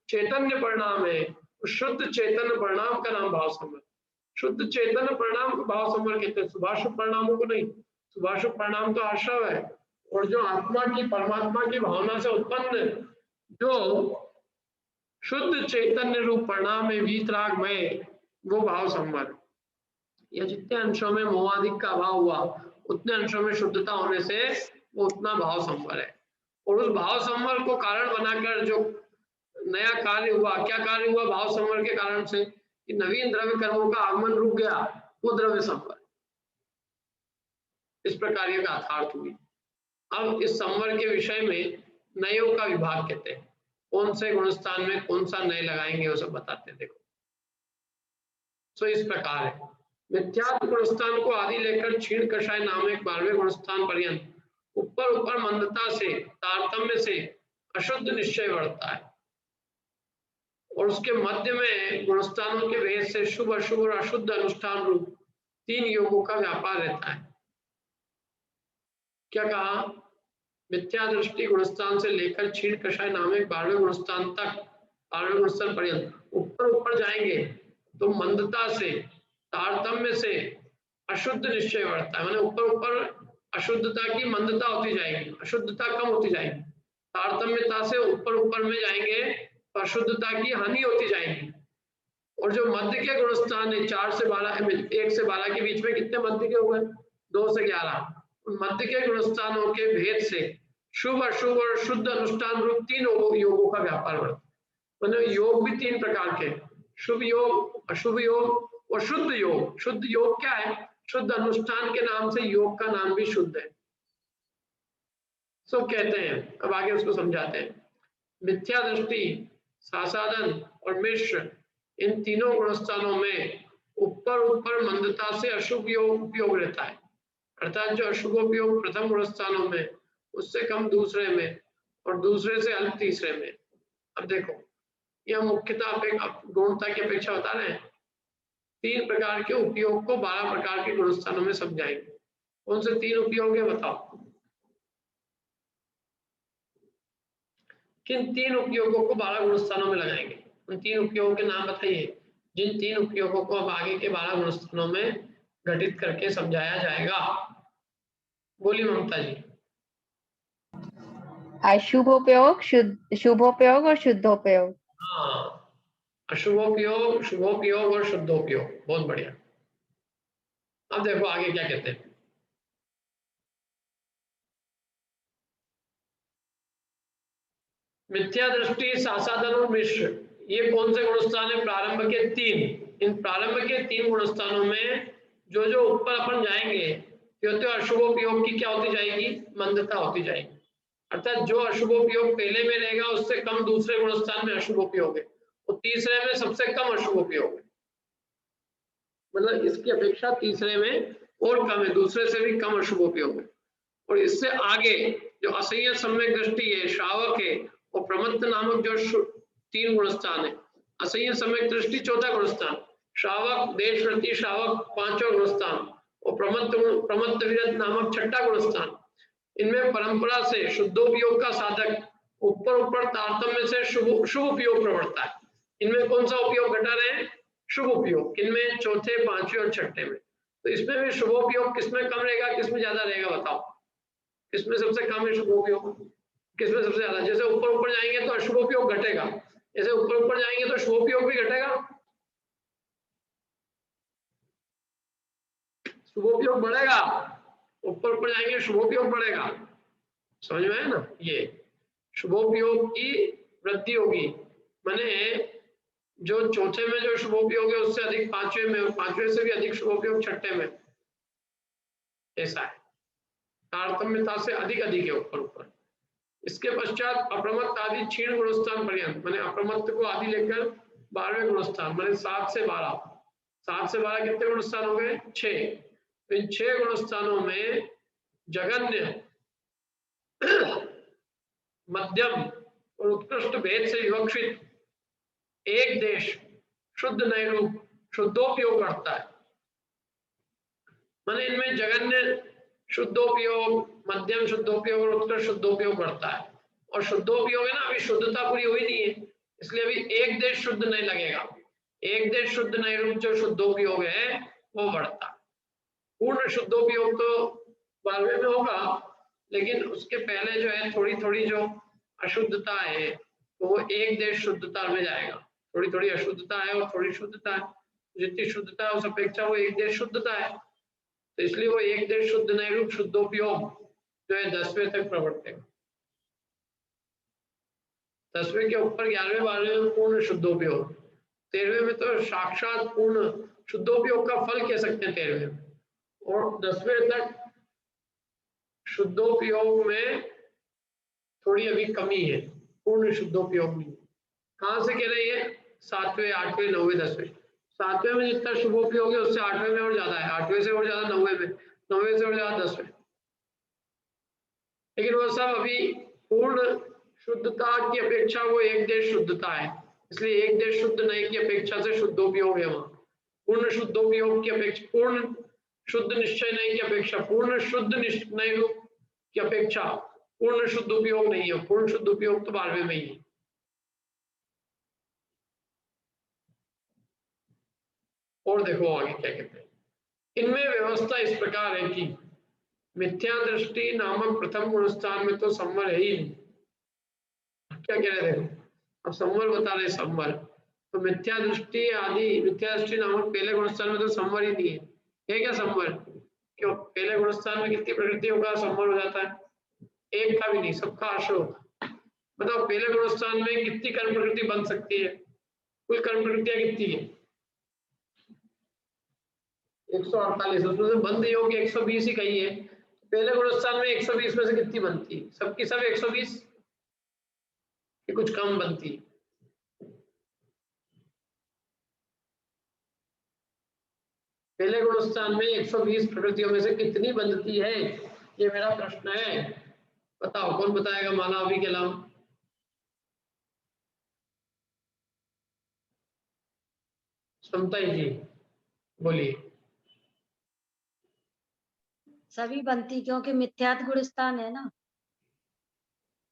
चैतन्य परिणाम है, उस शुद्ध चैतन्य परिणाम का नाम भाव संबल। शुद्ध चैतन्य परिणाम को भाव संबल कहते हैं, सुभाषुभ परिणामों को नहीं। सुभाषुभ परिणाम तो आश्रव है, और जो आत्मा की परमात्मा की भावना से उत्पन्न जो शुद्ध चैतन्य रूप परिणाम है वीतरागमय, वो भाव संबल। या जितने अंशों में मोहादिक का अभाव हुआ उतने अंशों में शुद्धता होने से वो उतना भाव संबल है। और उस भाव संबल को कारण बनाकर जो नया कार्य हुआ, क्या कार्य हुआ भाव संबल के कारण से? कि नवीन द्रव्य कर्मों का आगमन रुक गया, वो द्रव्य संबल। इस प्रकार ये गाथार्थ हुई। अब इस संबल के विषय में नयों का विभाग कहते हैं, कौन से गुणस्थान में कौन सा नय लगाएंगे वो सब बताते हैं। देखो सो इस प्रकार है, मिथ्यात्व गुणस्थान को आदि लेकर क्षीण कषाय नामक 12वें गुणस्थान पर्यंत ऊपर ऊपर मंदता से तारतम्य से अशुद्ध निश्चय बढ़ता है। और उसके मध्य में गुणस्थानों के भेद से शुभ अशुभ और अशुद्ध अनुष्ठान रूप 3 योगों का व्यापार रहता है। क्या कहा? मिथ्या दृष्टि गुणस्थान से लेकर क्षीण कषाय नामक 12वें गुणस्थान तक, 12वें गुणस्थान पर्यंत ऊपर ऊपर जाएंगे तो मंदता से, तारतम्य से अशुद्ध निश्चय बढ़ता है। माने ऊपर ऊपर अशुद्धता की मंदता होती जाएगी, अशुद्धता कम होती जाएगी। तारतम्यता से ऊपर ऊपर में जाएंगे तो अशुद्धता की हानि होती जाएगी। और जो मध्य के गुणस्थान है 4 से 12, 1 से 12 के बीच में कितने मध्य के हो गए? 2 से 11। मध्य के गुणस्थानों के भेद से शुभ अशुभ और शुद्ध अनुष्ठान रूप 3 योगों का व्यापार बढ़ता है। मतलब योग भी 3 प्रकार के, शुभ योग, अशुभ योग और शुद्ध योग। शुद्ध योग क्या है? शुद्ध अनुष्ठान के नाम से योग का नाम भी शुद्ध है, सो कहते हैं। अब आगे उसको समझाते हैं। मिथ्या दृष्टि, सासादन और मिश्र, इन तीनों गुणस्थानों में ऊपर ऊपर मंदता से अशुभ योग उपयोग रहता है। अर्थात जो अशुभ उपयोग प्रथम गुणस्थानों में, उससे कम दूसरे में, और दूसरे से अल्प तीसरे में। अब देखो, यह मुख्यतः गुणता की अपेक्षा बता रहे हैं। 3 प्रकार के उपयोग को 12 प्रकार के गुणस्थानों में समझाएंगे। कौन से 3 उपयोग है बताओ? किन 3 उपयोगों को 12 गुणस्थानों में लगाएंगे? उन 3 उपयोगों के नाम बताइए, जिन 3 उपयोगों को अब आगे के 12 गुणस्थानों में घटित करके समझाया जाएगा। बोली ममता जी। अशुभोपयोग, शुभोपयोग और शुद्धोपयोग। हाँ, अशुभोपयोग, शुभोपयोग और शुद्धोपयोग, बहुत बढ़िया। अब देखो आगे क्या कहते हैं। मिथ्या दृष्टि, सासादन और मिश्र, ये कौन से गुणस्थान है? प्रारंभ के 3। इन प्रारंभ के 3 गुणस्थानों में जो जो ऊपर अपन जाएंगे तो अशुभोपयोग की क्या होती जाएगी? मंदता होती जाएगी। अर्थात जो अशुभोपयोग पहले में रहेगा उससे कम दूसरे गुणस्थान में अशुभोपयोग है, और तीसरे में सबसे कम अशुभोपयोग है। मतलब इसकी अपेक्षा तीसरे में और कम है, दूसरे से भी कम अशुभोपयोग है। और इससे आगे जो असह्य सम्यक दृष्टि है, श्रावक है, और प्रमत्त नामक जो 3 गुणस्थान है। असह्य सम्यक दृष्टि 4था गुणस्थान, श्रावक, देशव्रती श्रावक 5वां गुणस्थान, और प्रमत्त विरत नामक 6ठा गुणस्थान। इनमें परंपरा से शुद्धोपयोग का साधक ऊपर ऊपर तारतम्य से शुभ उपयोग प्रवर्तता है। इनमें कौन सा उपयोग घटा रहे हैं? शुभ उपयोग। किनमें? 4थे, 5वें और 6ठे में। तो इसमें भी शुभोपयोग किसमें कम रहेगा, किसमें ज्यादा रहेगा बताओ? किसमें सबसे कम है शुभोपयोग, किसमें सबसे ज्यादा? जैसे ऊपर ऊपर जाएंगे तो अशुभोपयोग घटेगा, जैसे ऊपर ऊपर जाएंगे तो शुभोपयोग भी घटेगा, शुभोपयोग बढ़ेगा। ऊपर ऊपर जाएंगे शुभोपयोग बढ़ेगा, समझ में है ना? ये शुभोपयोग की वृद्धि होगी। माने जो 4थे में जो शुभोपयोग है उससे अधिक 5वें में, और 5वें से भी अधिक शुभोपयोग 6ठे में। ऐसा है, तारतम्यता से अधिक है ऊपर ऊपर। इसके पश्चात अप्रमत्त आदि क्षीण गुणस्थान पर्यंत, माने अप्रमत्त को आदि लेकर 12वें गुणस्थान, माने 7 से 12। 7 से 12 कितने गुणस्थान हो गए? 6। तो इन 6 गुणस्थानों में जघन्य, मध्यम और उत्कृष्ट भेद से विवक्षित एक देश शुद्ध नैरूप शुद्धोपयोग करता है। माने इनमें जघन्य शुद्धोपयोग, मध्यम शुद्धोपयोग और उत्कृष्ट शुद्धोपयोग करता है। और शुद्धोपयोग है ना, अभी शुद्धता पूरी हुई नहीं है, इसलिए अभी एक देश शुद्ध नहीं लगेगा। एक देश शुद्ध नैरूप जो शुद्धोपयोग है वो बढ़ता है। पूर्ण शुद्धोपयोग तो 12वें में होगा, लेकिन उसके पहले जो है थोड़ी थोड़ी जो अशुद्धता है तो वो एक देश शुद्धता में जाएगा। थोड़ी थोड़ी अशुद्धता है और थोड़ी शुद्धता है, जितनी शुद्धता है उस अपेक्षा वो एक देश शुद्धता है, तो इसलिए वो एक देश शुद्ध नैरूप शुद्धोपयोग जो है 10वें तक प्रवर्तेगा। 10वें के ऊपर 11वें 12वें में पूर्ण शुद्धोपयोग, 13वें में तो साक्षात पूर्ण शुद्धोपयोग का फल कह सकते हैं 13वें में, और 10वें तक शुद्धोपयोग में थोड़ी अभी कमी है, पूर्ण शुद्धोपयोग नहीं। कहाँ से कह रहे हैं? 7वें, 8वें, 9वें, 10वें। 7वें में जितना शुभोपयोग है उससे 8वें में और ज्यादा है, 8वें से और ज्यादा 9वें में, 9वें से और ज्यादा 10वें। लेकिन वो सब अभी पूर्ण शुद्धता की अपेक्षा वो एक देश शुद्धता है, इसलिए एक देश शुद्ध नए की अपेक्षा से शुद्धोपयोग है वहां। पूर्ण शुद्धोपयोग की अपेक्षा, पूर्ण शुद्ध निश्चय नए की अपेक्षा, पूर्ण शुद्ध नए की अपेक्षा पूर्ण शुद्ध उपयोग नहीं है। पूर्ण शुद्ध उपयोग तो 12वें में ही है। और देखो आगे क्या कहते हैं, इनमें व्यवस्था इस प्रकार है कि मिथ्या दृष्टि नामक प्रथम गुणस्थान में तो संवर है ही नहीं। क्या कह रहे देखो, अब संवर बता रहे संवर, तो मिथ्या दृष्टि आदि, मिथ्या दृष्टि नामक पहले गुणस्थान में तो संवर ही नहीं है क्या संवर? क्यों? पहले गुणस्थान में कितनी प्रकृतियों का संवर हो जाता है? एक का भी नहीं, सबका आश्रय होता है। मतलब पहले गुणस्थान में कितनी कर्म प्रकृति बन सकती है? कुल कर्म प्रकृतियां कितनी है? 148, उसमें से बंद योग 120 ही कही है। पहले गुणस्थान में 120 में से कितनी बनती है? सबकी सब 120 कि कुछ कम बनती है? पहले गुणस्थान में 120 प्रकृतियों में से कितनी बनती है, ये मेरा प्रश्न है। बताओ, कौन बताएगा माला अभी के अलावा? समताई जी बोलिए। सभी बनती, क्योंकि मिथ्यात गुणस्थान है ना।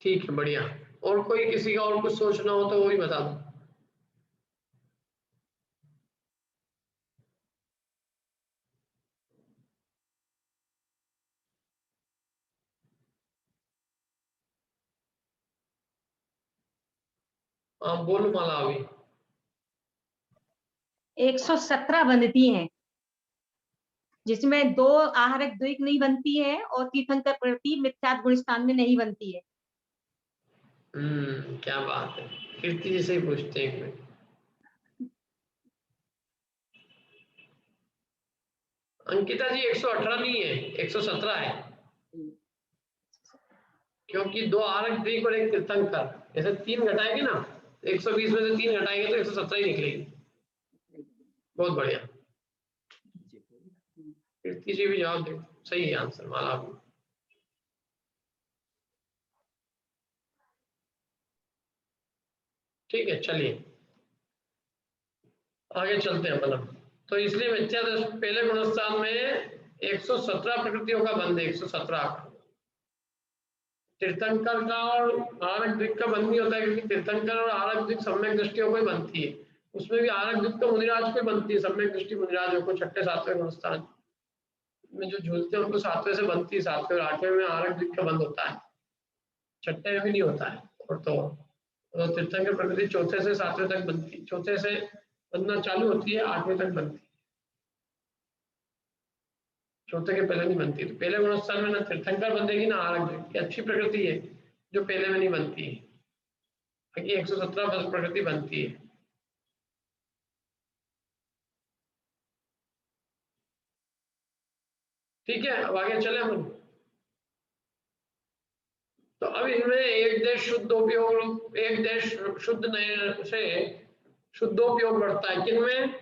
ठीक है, बढ़िया। और कोई किसी का और कुछ सोचना हो तो वो भी बता दो। हाँ बोलो माला अभी। 117 बनती हैं, जिसमें 2 आहारक द्विक नहीं बनती है और तीर्थंकर प्रकृति मिथ्यात गुणस्थान में नहीं बनती है। क्या बात है, कीर्ति जी से ही पूछते हैं एक मिनट। अंकिता जी 118 नहीं है, 117 है, क्योंकि 2 आरक द्विक और 1 तीर्थंकर, ऐसे 3 घटाएंगे ना, 120 में से 3 घटाएंगे तो 117 ही निकलेगी। बहुत बढ़िया, कीर्ति जी भी जवाब दे, सही है आंसर माला भी। ठीक है, चलिए आगे चलते हैं। मतलब तो इसलिए मिथ्या दृष्टि पहले गुणस्थान में 117 प्रकृतियों का बंध है, 117। तीर्थंकर का और आरक द्विक का बंध नहीं होता है, क्योंकि तीर्थंकर और आरक द्विक सम्यक दृष्टियों को ही बनती है। उसमें भी आरक द्विक तो मुनिराज को बनती है, सम्यक दृष्टि मुनिराजों को 6ठे 7वें गुणस्थान में जो झूलते हैं उनको 7वें से बनती है, 7वें और 8वें में आरक द्विक का बंध होता है, 6ठे में भी नहीं होता है। और तो तीर्थंकर प्रकृति 4थे से 7वें तक बनती, 4थे से बनना चालू होती है, 8वें तक बनती है, 4थे के पहले नहीं बनती। तो पहले गुणस्थान में ना तीर्थंकर बंधेगी ना आरक द्विक, अच्छी प्रकृति है जो पहले में नहीं बनती है, बाकी 117 प्रकृति बनती है। ठीक है, अब आगे चले हम। तो अब इनमें एक देश शुद्धोपयोग, एक देश शुद्ध नए से शुद्धोपयोग बढ़ता है। किनमें?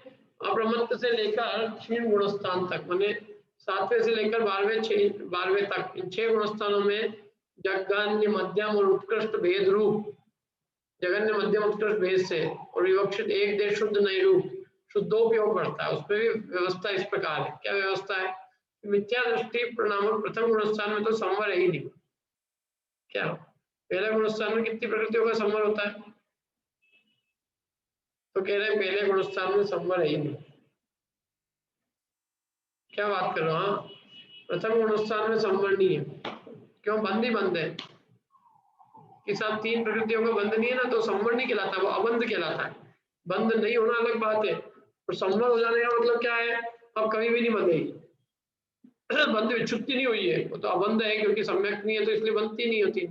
अप्रमत्त से लेकर क्षीण गुणस्थान तक, माने 7वें से लेकर 12वें तक, इन 6 गुणस्थानों में जघन्य, मध्यम और उत्कृष्ट भेद रूप, जघन्य, मध्यम, उत्कृष्ट भेद से और विवक्षित एक देश शुद्ध नए रूप शुद्धोपयोग बढ़ता है। उसमें भी व्यवस्था इस प्रकार है। क्या व्यवस्था है? मिथ्या दृष्टि नामक प्रथम गुणस्थान में तो संवर है ही नहीं। क्या पहले गुणस्थान में कितनी प्रकृतियों का संवर होता है? तो कह रहे हैं पहले गुणस्थान में संवर है ही नहीं। क्या बात कर रहे हो? हाँ, प्रथम गुणस्थान में संवर नहीं है। क्यों? बंद ही बंद है कि साथ 3 प्रकृतियों का बंध नहीं है ना, तो संवर नहीं कहलाता, वो अबंध कहलाता है। बंद नहीं होना अलग बात है, और संवर हो जाने का मतलब क्या है? अब कभी भी नहीं बंधेगी, बंध विच्छुत्ति नहीं हुई है, वो तो अबंध है, क्योंकि सम्यक नहीं है तो इसलिए बनती नहीं होती।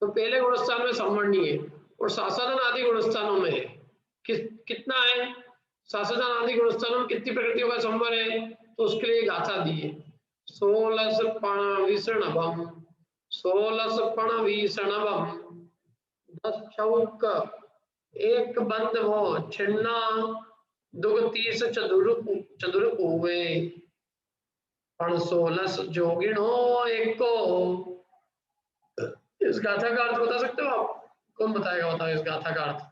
तो पहले गुणस्थान में संवर नहीं है, और सासाधन आदि गुणस्थानों में है। कितना है? सासाधन आदि गुणस्थानों में कितनी प्रकृतियों का संवर है? तो उसके लिए गाथा दी है, 16 पण विषणभम, 16 पण विषणभम, 10 चौक, 1 बंद वो छिन्ना, दुगतीस चतुर हुए, पण 16 जोगिनो एको। इस गाथा का अर्थ बता सकते हो आप? कौन बताएगा, बताओ इस गाथा का अर्थ।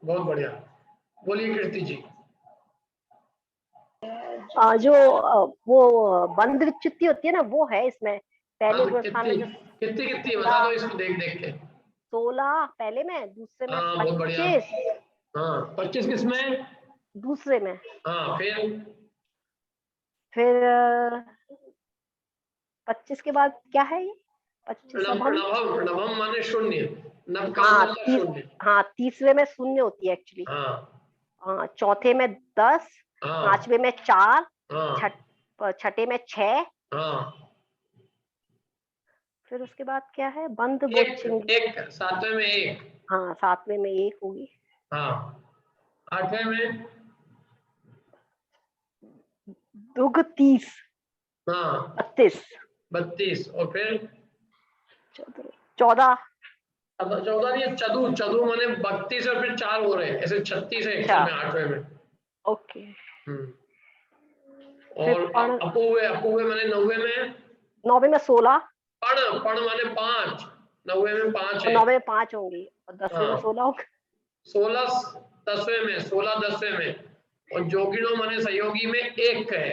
बहुत बढ़िया, बोलिए कीर्ति जी। जो वो बंद विच्युति होती है ना, वो है इसमें पहले हाँ, स्थान में जो कितनी कितनी बता दो इसको देख देख के। 16 पहले में, दूसरे में हाँ बहुत बढ़िया। 25, हाँ 25 किसमें? दूसरे में। हाँ फिर 25 के बाद क्या है ये? 25 अब हम नवम माने शून्य, नव का हाँ मतलब शून्य। हाँ, तीसरे में शून्य होती है एक्चुअली। हाँ चौथे में 10, हाँ 5वें में 4, हाँ छठे में 6, हाँ फिर उसके बाद क्या है? बंद एक, बोचिंग। एक 7वें में 1। हाँ 7वें में 1 होगी। हाँ 8वें में दुग 30, हाँ 32 और फिर 14 14 नहीं, चदू, चदू माने 32 और फिर 4 हो रहे हैं, ऐसे 36 है 100 में 8वें में। ओके। और अपूवे माने 90 में, 9वें में 16, पण माने 5, 90 में 5 है। 9वें में 5 होंगी और 10वें में 16 होगा। 16 10वें में, 16 10वें में, और जोगिनो माने सहयोगी में 1 है।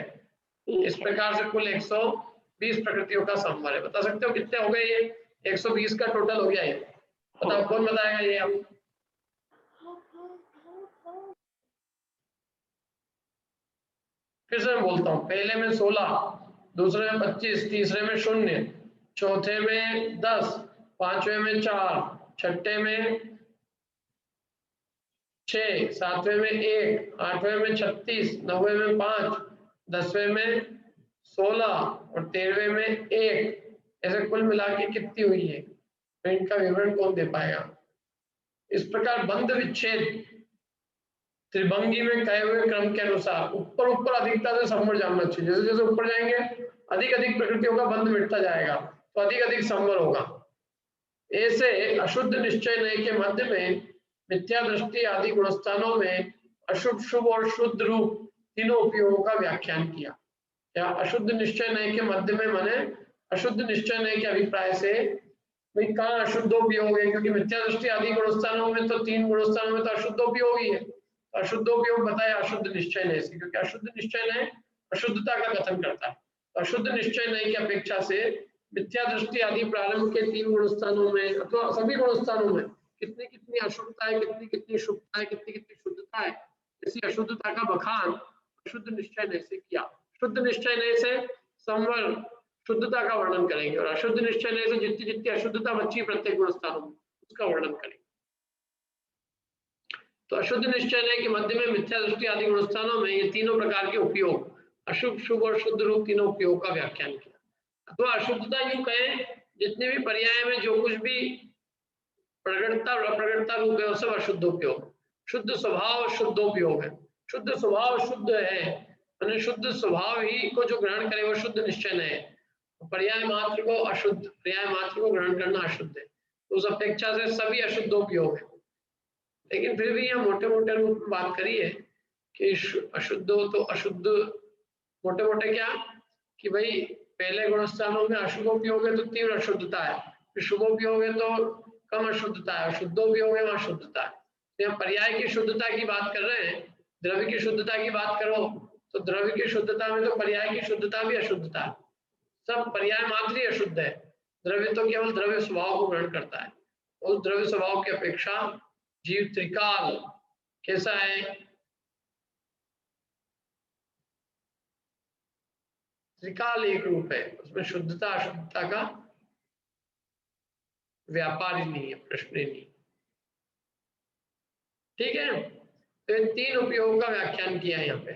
इस प्रकार से कुल 120 प्रकृतियों का संवर है। बता सकते हो कितने हो गए ये? 120 का टोटल हो गया ये। बताओ कौन बताएगा ये? अब फिर से मैं बोलता हूँ, पहले में 16, दूसरे में 25, तीसरे में 0, चौथे में 10, 5वें में 4, छठे में 6, 7वें में 1, 8वें में 36, 9वें में 5, 10वें में 16 और 13वें में 1, ऐसे कुल मिला के कितनी हुई है? तो इनका विवरण कौन दे पाएगा? इस प्रकार बंध विच्छेद त्रिभंगी में कहे हुए क्रम के अनुसार ऊपर ऊपर अधिकता से संवर जानना चाहिए। जैसे जैसे ऊपर जाएंगे अधिक अधिक प्रकृतियों का बंध मिटता जाएगा, तो अधिक अधिक संवर होगा। ऐसे अशुद्ध निश्चय नय के मध्य में मिथ्या दृष्टि आदि गुणस्थानों में अशुभ शुभ और शुद्ध रूप तीनों उपयोगों का व्याख्यान किया। या अशुद्ध निश्चय नय के मध्य में माने अशुद्ध निश्चय नय के अभिप्राय से भाई कहाँ अशुद्धोपयोग है, क्योंकि मिथ्या दृष्टि आदि गुणस्थानों में तो 3 गुणस्थानों में तो अशुद्धोपयोग ही है। अशुद्धोपयोग बताया अशुद्ध निश्चय नय से, क्योंकि अशुद्ध निश्चय नय अशुद्धता का कथन करता है। तो अशुद्ध निश्चय नय की अपेक्षा से मिथ्या दृष्टि आदि प्रारंभ के 3 गुणस्थानों में अथवा सभी गुणस्थानों में कितनी कितनी अशुद्धता है, कितनी कितनी शुद्धता है, कितनी कितनी शुद्धता है, इसी अशुद्धता का बखान अशुद्ध निश्चय नय से किया। शुद्ध निश्चय नय से संवर शुद्धता का वर्णन करेंगे और अशुद्ध निश्चय नय से जितनी जितनी अशुद्धता बची प्रत्येक गुणस्थानों में उसका वर्णन करेंगे। तो अशुद्ध निश्चय नय के मध्य में मिथ्या दृष्टि आदि गुणस्थानों में ये तीनों प्रकार के उपयोग अशुभ शुभ और शुद्ध रूप तीनों उपयोग का व्याख्यान किया। तो अशुद्धता यूं कहें जितने भी पर्याय में जो कुछ भी प्रगटता और अप्रगटता रूप है वो सब अशुद्धोपयोग। शुद्ध स्वभाव शुद्धोपयोग है। शुद्ध स्वभाव शुद्ध है, मैंने शुद्ध स्वभाव ही को जो ग्रहण करे वो शुद्ध निश्चय नय है। पर्याय मात्र को अशुद्ध, पर्याय मात्र को ग्रहण करना अशुद्ध है। तो उस अपेक्षा से सभी अशुद्धोपयोग है। लेकिन फिर भी यहाँ मोटे मोटे रूप में बात करी है कि अशुद्ध हो तो अशुद्ध मोटे मोटे क्या कि भाई पहले गुणस्थानों में अशुभोपयोग है तो तीव्र अशुद्धता है, फिर शुभोपयोग है तो कम अशुद्धता है, शुद्धोपयोग है वहां शुद्धता है। तो यहाँ पर्याय की शुद्धता की बात कर रहे हैं। द्रव्य की शुद्धता की बात करो तो द्रव्य की शुद्धता में तो पर्याय की शुद्धता भी अशुद्धता है। सब पर्याय मात्र ही अशुद्ध है। द्रव्य तो केवल द्रव्य स्वभाव को ग्रहण करता है। उस द्रव्य स्वभाव की अपेक्षा जीव त्रिकाल कैसा है? त्रिकाल एक रूप है, उसमें शुद्धता अशुद्धता का व्यापार ही नहीं है, प्रश्न ही नहीं। ठीक है, तो इन 3 उपयोग का व्याख्यान किया है यहाँ पे।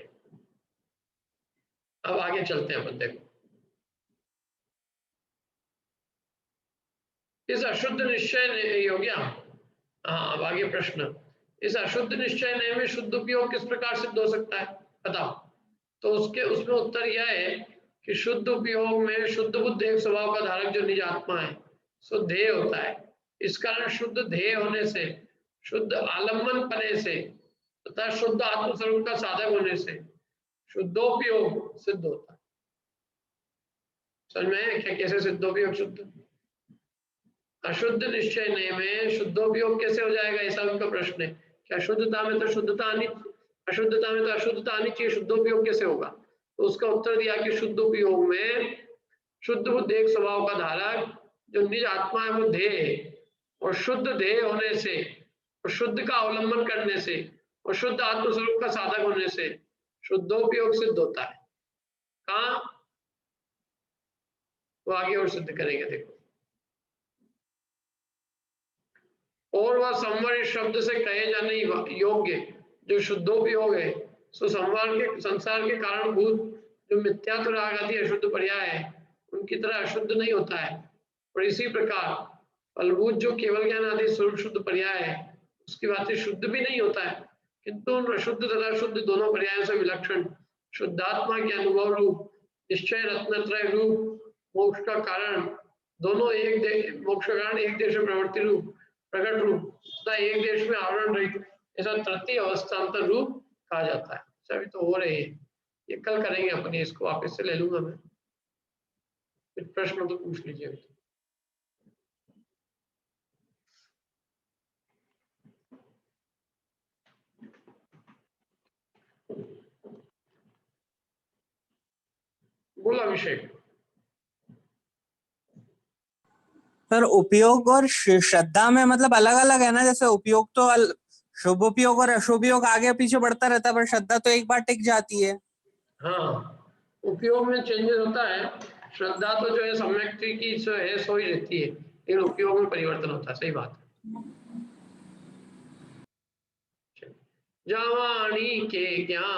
अब आगे चलते हैं अपन। देखो इस अशुद्ध निश्चय हो गया। हाँ अब आगे प्रश्न, इस अशुद्ध निश्चय नय में शुद्ध उपयोग किस प्रकार सिद्ध हो सकता है बताओ? तो उसमें उत्तर यह है कि शुद्ध उपयोग में शुद्ध बुद्ध एक स्वभाव का धारक जो निज आत्मा है सो ध्येय होता है। इस कारण शुद्ध ध्येय होने से शुद्ध आलम्बन पने से तथा शुद्ध आत्मस्वरूप का साधक होने से शुद्धोपयोग सिद्ध होता है। समझ में आया क्या कैसे शुद्धोपयोग शुद्ध? अशुद्ध निश्चय में शुद्धोपयोग कैसे हो जाएगा, ऐसा उनका प्रश्न है। क्या शुद्धता में तो शुद्धता आनी, अशुद्धता में तो अशुद्धता आनी चाहिए, शुद्धोपयोग कैसे होगा? तो उसका उत्तर दिया कि शुद्धोपयोग में शुद्ध बुद्ध एक स्वभाव का धारक जो निज आत्मा है वो देह है, और शुद्ध देह होने से और शुद्ध का अवलंबन करने से और शुद्ध आत्मस्वरूप का साधक होने से शुद्धोपयोग सिद्ध होता है। कहाँ? वो आगे और सिद्ध करेंगे, देखो। और वह संवर इस शब्द से कहे जाने योग्य जो शुद्धोपयोग है, सो संसार के कारण भूत जो मिथ्यात्व राग आदि अशुद्ध पर्याय है उनकी तरह अशुद्ध नहीं होता है। और इसी प्रकार फलभूत जो केवल ज्ञान आदि स्वरूप शुद्ध पर्याय है उसकी बातें शुद्ध भी नहीं होता है, किंतु उन अशुद्ध तथा शुद्ध दोनों पर्यायों से विलक्षण शुद्धात्मा के अनुभव रूप निश्चय रत्नत्रय रूप मोक्ष का कारण दोनों मोक्ष का कारण एक देश में प्रवृत्ति रूप प्रकट रूप तथा एक देश में आवरण रहित ऐसा तृतीय अवस्थान्तर रूप कहा जाता है। सभी तो हो रहे हैं, ये कल करेंगे अपने, इसको वापस से ले लूंगा मैं, प्रश्न तो पूछ लीजिए। बोला अभिषेक। सर उपयोग और श्रद्धा में मतलब अलग अलग है ना, जैसे उपयोग तो शुभ उपयोग और अशुभ उपयोग आगे पीछे बढ़ता रहता है, पर श्रद्धा तो एक बार टिक जाती है। हाँ, उपयोग में चेंजेस होता है, श्रद्धा तो जो है सम्यक की जो है सो ही रहती है, लेकिन उपयोग में परिवर्तन होता है। सही बात है। जवानी के ज्ञान